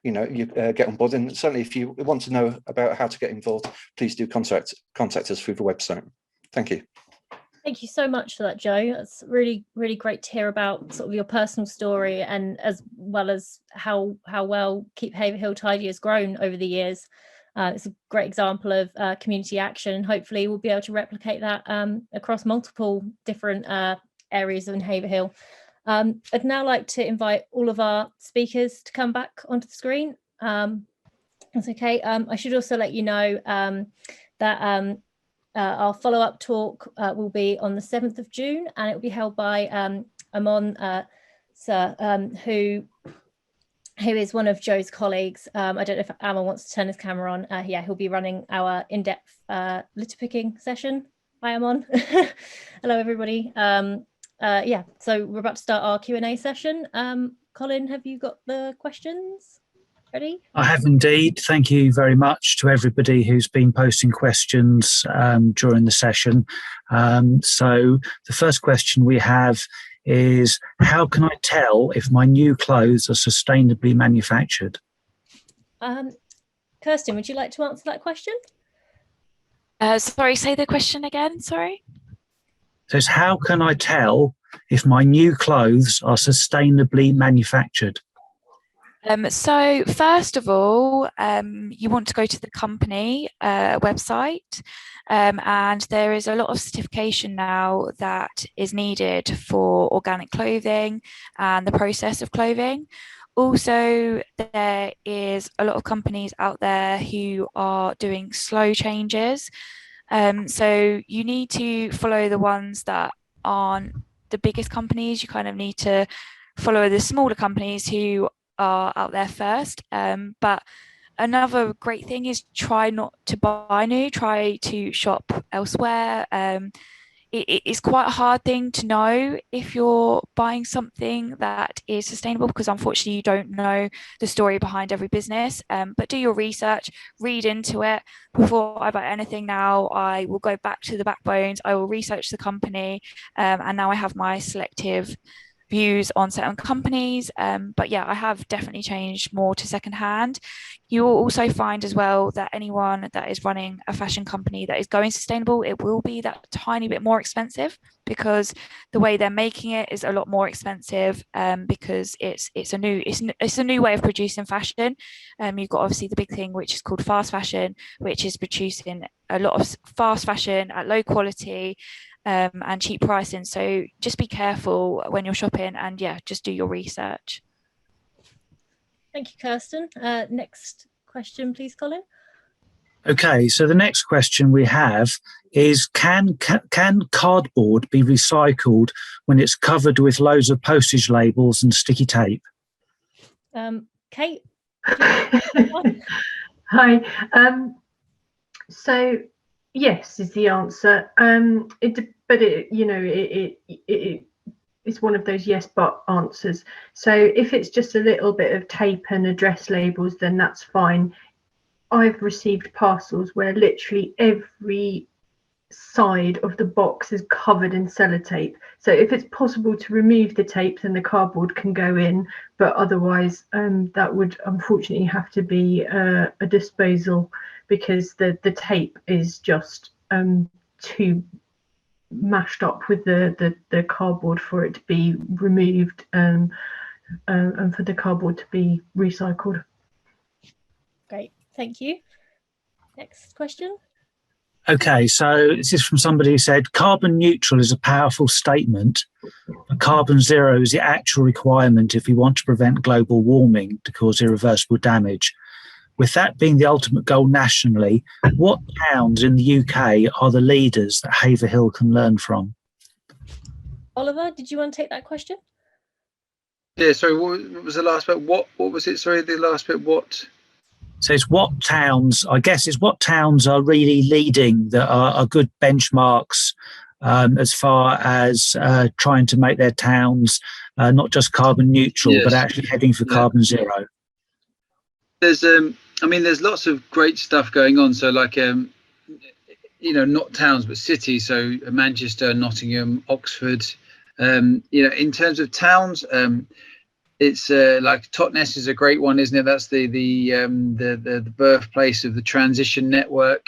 you get on board, and certainly if you want to know about how to get involved, please do contact us through the website. Thank you. Thank you so much for that, Joe. That's really, really great to hear about sort of your personal story, and as well as how well Keep Haverhill Tidy has grown over the years. It's a great example of community action, and hopefully we'll be able to replicate that across multiple different areas in Haverhill. I'd now like to invite all of our speakers to come back onto the screen. That's okay. I should also let you know that our follow-up talk will be on the 7th of June, and it will be held by Amon Sir, who is one of Joe's colleagues. I don't know if Amon wants to turn his camera on. Yeah, he'll be running our in-depth litter picking session. Hi, Amon. Hello, everybody. Yeah, so we're about to start our Q&A session. Colin, have you got the questions ready? I have indeed. Thank you very much to everybody who's been posting questions during the session. So the first question we have is, how can I tell if my new clothes are sustainably manufactured? Kirsten, would you like to answer that question? Sorry, say the question again, sorry. So it's how can I tell if my new clothes are sustainably manufactured? So first of all, you want to go to the company website, and there is a lot of certification now that is needed for organic clothing and the process of clothing. Also, there is a lot of companies out there who are doing slow changes. So you need to follow the ones that aren't the biggest companies. You kind of need to follow the smaller companies who are out there first. But another great thing is try not to buy new, try to shop elsewhere. It's quite a hard thing to know if you're buying something that is sustainable, because unfortunately you don't know the story behind every business. But do your research, read into it. Before I buy anything now, I will go back to the backbones, I will research the company, and now I have my selective views on certain companies. But yeah, I have definitely changed more to secondhand. You will also find as well that anyone that is running a fashion company that is going sustainable, it will be that tiny bit more expensive, because the way they're making it is a lot more expensive, because it's a new way of producing fashion. You've got obviously the big thing which is called fast fashion, which is producing a lot of fast fashion at low quality, and cheap pricing. So just be careful when you're shopping, and yeah, just do your research. Thank you, Kirsten. Next question, please, Colin. Okay, so the next question we have is, can cardboard be recycled when it's covered with loads of postage labels and sticky tape? Kate? Hi. So yes is the answer. It's one of those yes but answers. So if it's just a little bit of tape and address labels, then that's fine. I've received parcels where literally every side of the box is covered in sellotape. So if it's possible to remove the tape, then the cardboard can go in, but otherwise that would unfortunately have to be a disposal, because the tape is just too mashed up with the cardboard for it to be removed, and for the cardboard to be recycled. Great, thank you. Next question. Okay, so this is from somebody who said, carbon neutral is a powerful statement, but carbon zero is the actual requirement if we want to prevent global warming to cause irreversible damage. With that being the ultimate goal nationally, what towns in the UK are the leaders that Haverhill can learn from? Oliver, did you want to take that question? Yeah, sorry, what was the last bit? What was it? Sorry, the last bit, what? So it's what towns, I guess, is what towns are really leading that are good benchmarks as far as trying to make their towns not just carbon neutral, Yes. but actually heading for carbon zero. There's, there's lots of great stuff going on. So like, not towns, but cities. So Manchester, Nottingham, Oxford. In terms of towns, it's like Totnes is a great one, isn't it? That's the birthplace of the transition network.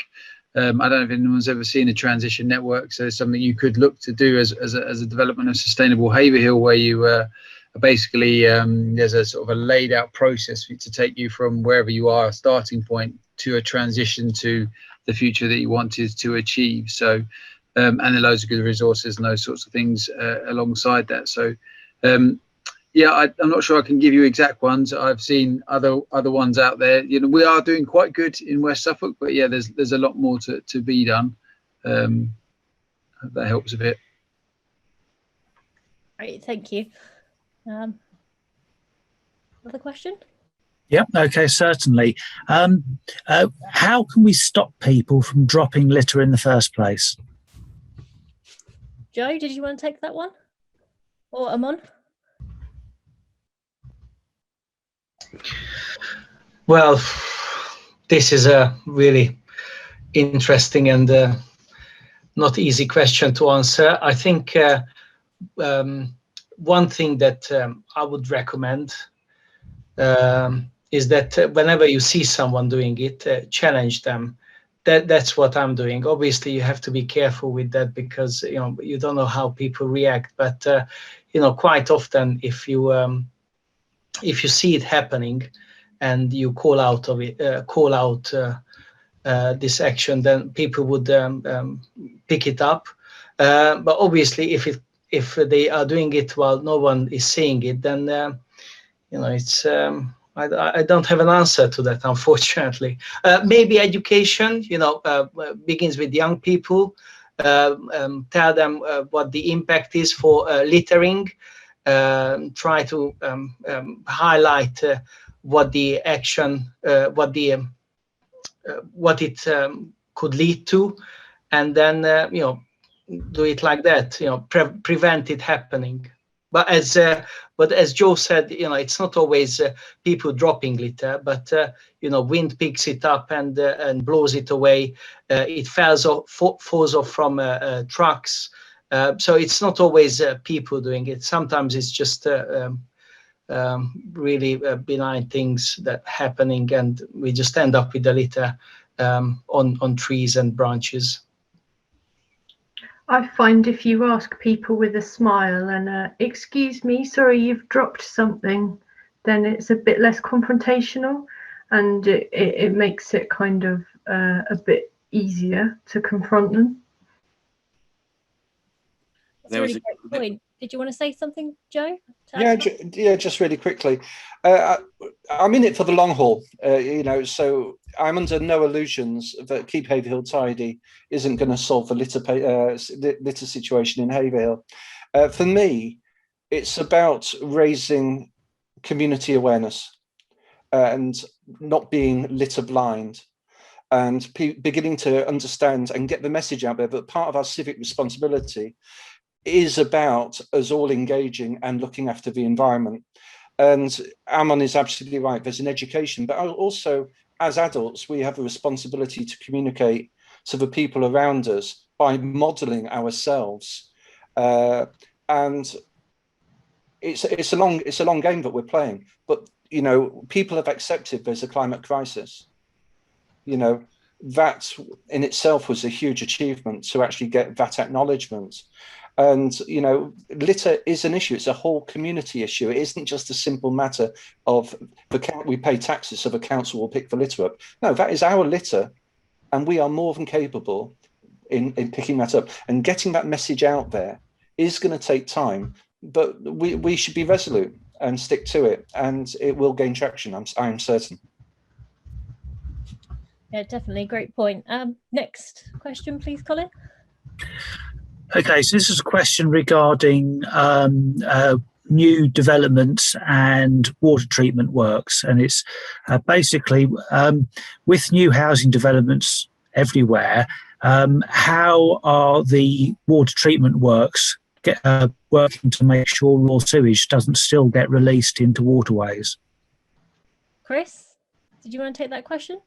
I don't know if anyone's ever seen a transition network. So it's something you could look to do as a development of Sustainable Haverhill, where you basically there's a sort of a laid out process to take you from wherever you are, a starting point, to a transition to the future that you wanted to achieve. So and there are loads of good resources and those sorts of things alongside that. So I'm not sure I can give you exact ones. I've seen other ones out there. We are doing quite good in West Suffolk, but yeah, there's a lot more to be done. That helps a bit. Great, thank you. Another question? Yep. Okay. Certainly. How can we stop people from dropping litter in the first place? Joe, did you want to take that one? Or Amon? Well, this is a really interesting and not easy question to answer. I think one thing that I would recommend is that whenever you see someone doing it, challenge them that's what I'm doing. Obviously, you have to be careful with that because you don't know how people react. But quite often, if you see it happening, and you call out this action, then people would pick it up. But obviously, if they are doing it while no one is seeing it, then it's. I don't have an answer to that, unfortunately. Maybe education, begins with young people. Tell them what the impact is for littering. Try to highlight what the action, what it could lead to, and then do it like that. Prevent it happening. But as Joe said, it's not always people dropping litter, but wind picks it up and blows it away. It falls off from trucks. So it's not always people doing it. Sometimes it's just really benign things that happening, and we just end up with the litter on trees and branches. I find if you ask people with a smile and excuse me, sorry, you've dropped something, then it's a bit less confrontational, and it makes it kind of a bit easier to confront them. That's a really great point. Did you want to say something, Joe? Yeah, just really quickly. I'm in it for the long haul, so I'm under no illusions that Keep Haverhill Tidy isn't going to solve the litter situation in Haverhill. For me, it's about raising community awareness and not being litter blind, and beginning to understand and get the message out there that part of our civic responsibility is about us all engaging and looking after the environment. And Amon is absolutely right. There's an education, but also as adults, we have a responsibility to communicate to the people around us by modeling ourselves. And it's a long game that we're playing, but people have accepted there's a climate crisis. That in itself was a huge achievement to actually get that acknowledgement. And litter is an issue. It's a whole community issue. It isn't just a simple matter of we pay taxes so the council will pick the litter up. No, that is our litter, and we are more than capable in picking that up. And getting that message out there is going to take time, but we should be resolute and stick to it, and it will gain traction. I'm certain. Yeah, definitely, great point. Next question, please, Colin. Okay, so this is a question regarding new developments and water treatment works, and it's basically with new housing developments everywhere, how are the water treatment works working to make sure raw sewage doesn't still get released into waterways? Chris, did you want to take that question?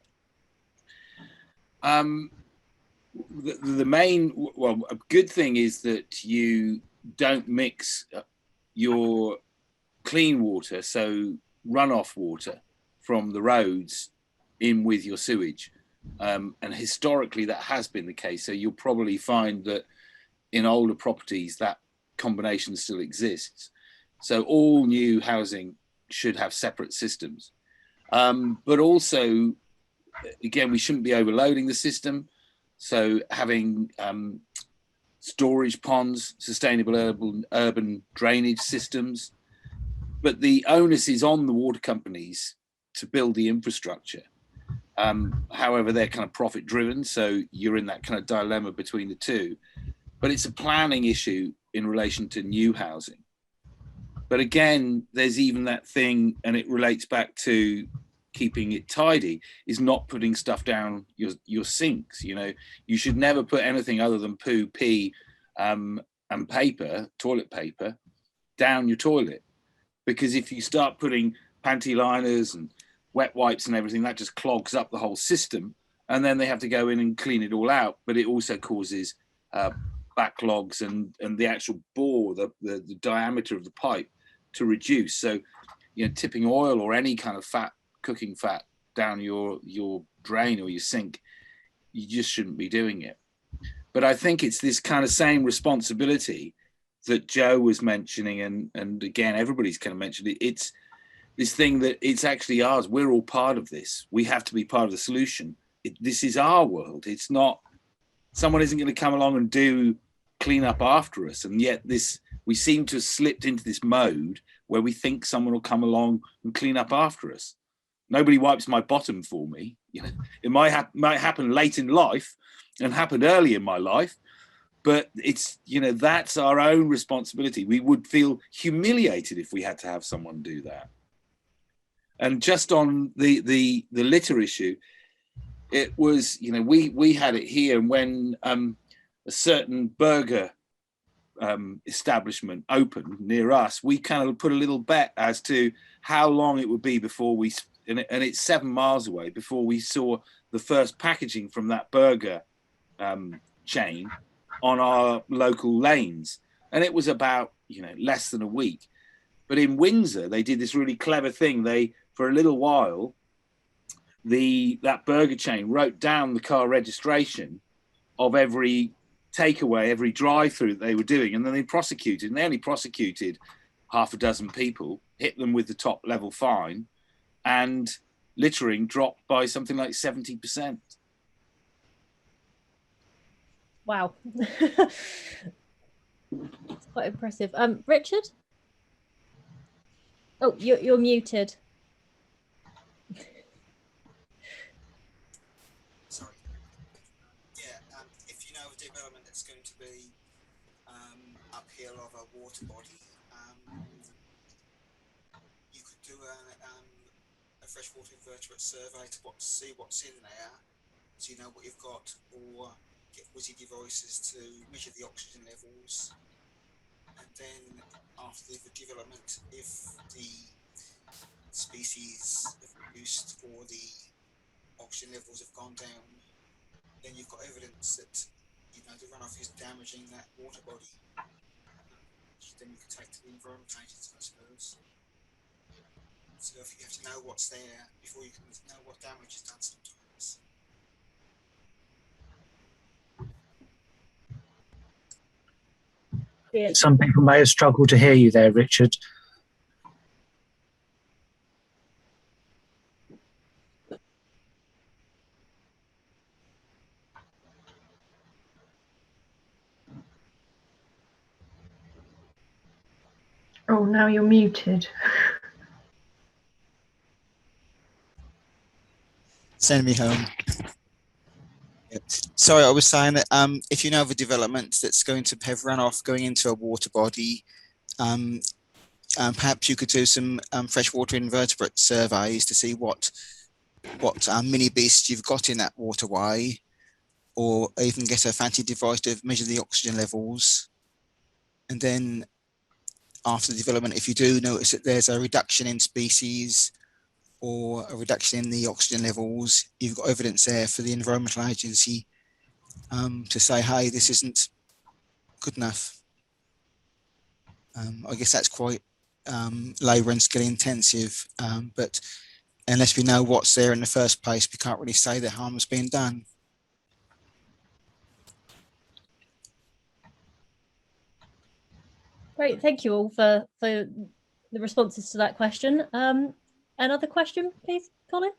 A good thing is that you don't mix your clean water, so runoff water from the roads, in with your sewage. And historically that has been the case. So you'll probably find that in older properties that combination still exists. So all new housing should have separate systems. But also, again, we shouldn't be overloading the system. So having storage ponds, sustainable urban drainage systems, but the onus is on the water companies to build the infrastructure. However, they're kind of profit driven, so you're in that kind of dilemma between the two. But it's a planning issue in relation to new housing. But again, there's even that thing, and it relates back to keeping it tidy, is not putting stuff down your sinks. You should never put anything other than poo, pee, and paper, toilet paper, down your toilet, because if you start putting panty liners and wet wipes and everything, that just clogs up the whole system, and then they have to go in and clean it all out. But it also causes backlogs and the actual bore, the diameter of the pipe to reduce. So tipping oil or any kind of cooking fat down your drain or your sink, you just shouldn't be doing it. But I think it's this kind of same responsibility that Joe was mentioning, and again, everybody's kind of mentioned it. It's this thing that it's actually ours. We're all part of this. We have to be part of the solution. This is our world. It's not, someone isn't going to come along and clean up after us. And yet we seem to have slipped into this mode where we think someone will come along and clean up after us. Nobody wipes my bottom for me. You know, it might happen late in life and happened early in my life, but it's, you know, that's our own responsibility. We would feel humiliated if we had to have someone do that. And just on the litter issue, it was, you know, we had it here, and when a certain burger establishment opened near us, we kind of put a little bet as to how long it would be before and it's 7 miles away, before we saw the first packaging from that burger chain on our local lanes. And it was about, you know, less than a week. But in Windsor, they did this really clever thing. For a little while, that burger chain wrote down the car registration of every takeaway, every drive-through that they were doing, and then they prosecuted, and they only prosecuted half a dozen people, hit them with the top level fine, and littering dropped by something like 70%. Wow. It's quite impressive. Richard? Oh, you're muted. Sorry. Yeah, if you know a development that's going to be uphill of a water body, you could do a freshwater invertebrate survey to see what's in there, so you know what you've got, or get WYSI devices to measure the oxygen levels. And then after the development, if the species have reduced or the oxygen levels have gone down, then you've got evidence that, you know, the runoff is damaging that water body, which then you can take to the environmental agency, I suppose. So if you have to know what's there before you can know what damage is done sometimes. Some people may have struggled to hear you there, Richard. Oh, now you're muted. Send me home. Sorry, I was saying that if you know of a development that's going to have runoff going into a water body, perhaps you could do some freshwater invertebrate surveys to see what mini beasts you've got in that waterway, or even get a fancy device to measure the oxygen levels. And then after the development, if you do notice that there's a reduction in species or a reduction in the oxygen levels, you've got evidence there for the environmental agency to say, hey, this isn't good enough. I guess that's quite labour and skill intensive, but unless we know what's there in the first place, we can't really say that harm has been done. Great, thank you all for the responses to that question. Another question, please, Colin?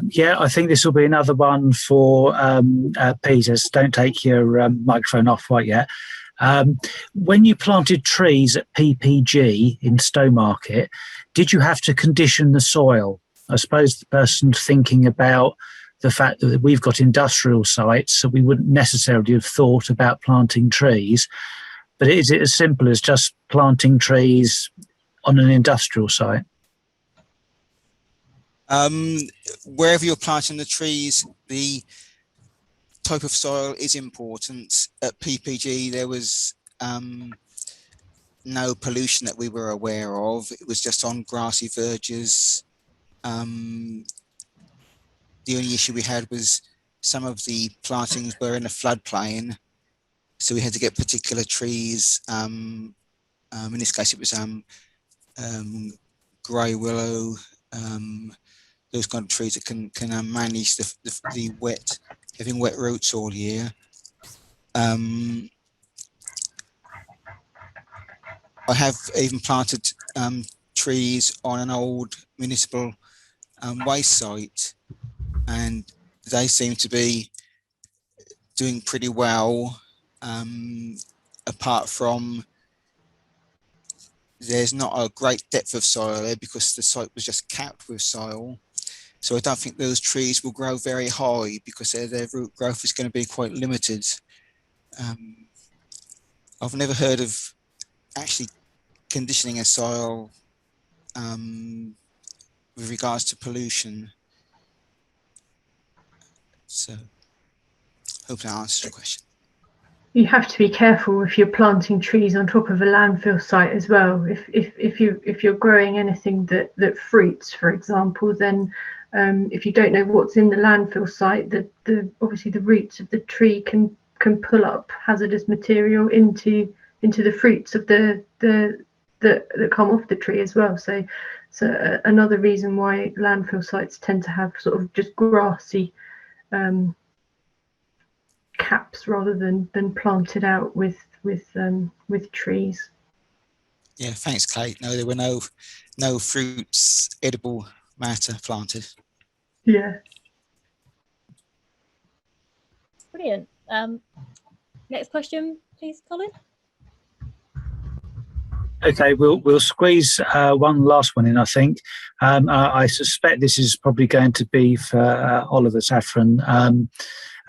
Yeah, I think this will be another one for Peter. So don't take your microphone off quite yet. When you planted trees at PPG in Stowmarket, did you have to condition the soil? I suppose the person thinking about the fact that we've got industrial sites, so we wouldn't necessarily have thought about planting trees. But is it as simple as just planting trees on an industrial site? Wherever you're planting the trees, the type of soil is important. At PPG, there was no pollution that we were aware of. It was just on grassy verges. The only issue we had was some of the plantings were in a floodplain, so we had to get particular trees. In this case, it was grey willow, those kind of trees that can manage the wet having wet roots all year. I have even planted trees on an old municipal waste site, and they seem to be doing pretty well, apart from there's not a great depth of soil there because the site was just capped with soil. So I don't think those trees will grow very high because their root growth is going to be quite limited. I've never heard of actually conditioning a soil with regards to pollution. So hope that answers your question. You have to be careful if you're planting trees on top of a landfill site as well. If you're growing anything that fruits, for example, then if you don't know what's in the landfill site, obviously the roots of the tree can pull up hazardous material into the fruits of that come off the tree as well. So another reason why landfill sites tend to have sort of just grassy caps rather than planted out with trees. Yeah, thanks, Kate. No, there were no fruits, edible matter planted. Yeah. Brilliant. Next question, please, Colin. Okay, we'll squeeze one last one in, I think. I suspect this is probably going to be for Oliver Saffron. I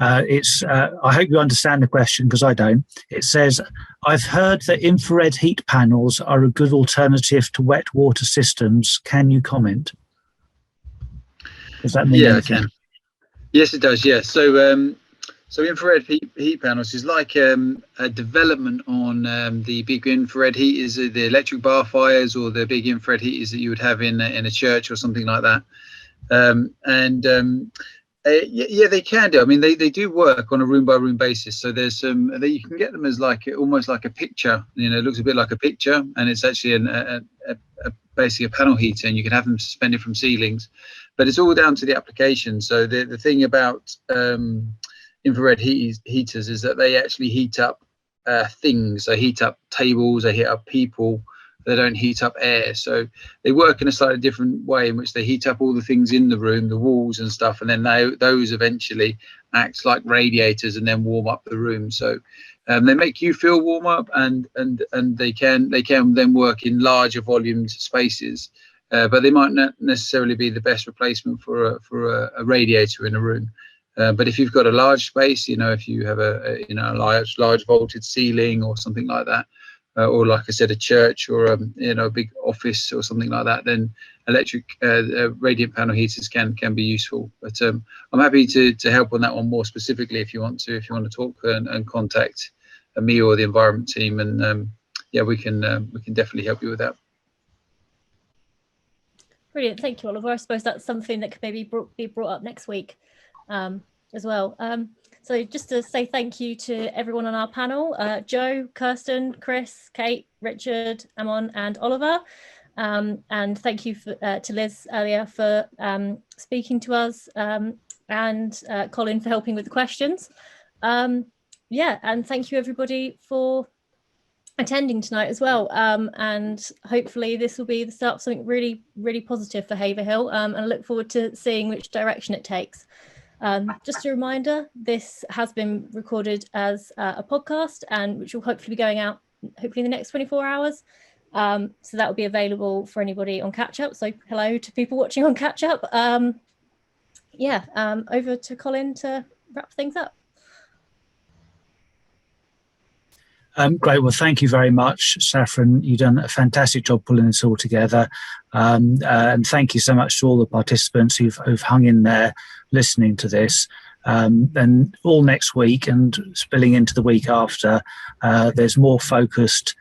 hope you understand the question because I don't. It says, I've heard that infrared heat panels are a good alternative to wet water systems. Can you comment? Does that mean anything? I can. Yes, it does. Yes. So infrared heat panels is like a development on the big infrared heaters, the electric bar fires, or the big infrared heaters that you would have in a church or something like that. Yeah, they can do. I mean, they do work on a room by room basis. So there's you can get them as almost like a picture. You know, it looks a bit like a picture, and it's actually basically a panel heater, and you can have them suspended from ceilings. But it's all down to the application. So the thing about infrared heaters is that they actually heat up things. They heat up tables. They heat up people. They don't heat up air. So they work in a slightly different way in which they heat up all the things in the room, the walls and stuff, and then those eventually act like radiators and then warm up the room. So they make you feel warm up, and they can then work in larger volumed spaces, but they might not necessarily be the best replacement for a radiator in a room. But if you've got a large space, you know, if you have a large vaulted ceiling or something like that, or like I said, a church or a big office or something like that, then electric radiant panel heaters can be useful. But I'm happy to help on that one more specifically if you want to talk and contact me or the environment team, and yeah, we can definitely help you with that. Brilliant, thank you, Oliver. I suppose that's something that could maybe be brought up next week as well. So just to say thank you to everyone on our panel, Joe, Kirsten, Chris, Kate, Richard, Amon and Oliver. And thank you to Liz earlier for speaking to us, and Colin for helping with the questions. Yeah, and thank you everybody for attending tonight as well. And hopefully this will be the start of something really, really positive for Haverhill, and I look forward to seeing which direction it takes. Just a reminder, this has been recorded as a podcast, and which will hopefully be going out hopefully in the next 24 hours. So that will be available for anybody on Catch Up. So hello to people watching on Catch Up. Yeah, over to Colin to wrap things up. Great. Well, thank you very much, Saffron. You've done a fantastic job pulling this all together. And thank you so much to all the participants who've hung in there listening to this. And all next week and spilling into the week after, there's more focused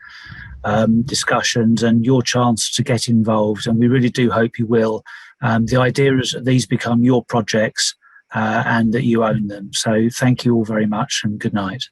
discussions and your chance to get involved. And we really do hope you will. The idea is that these become your projects and that you own them. So thank you all very much and good night.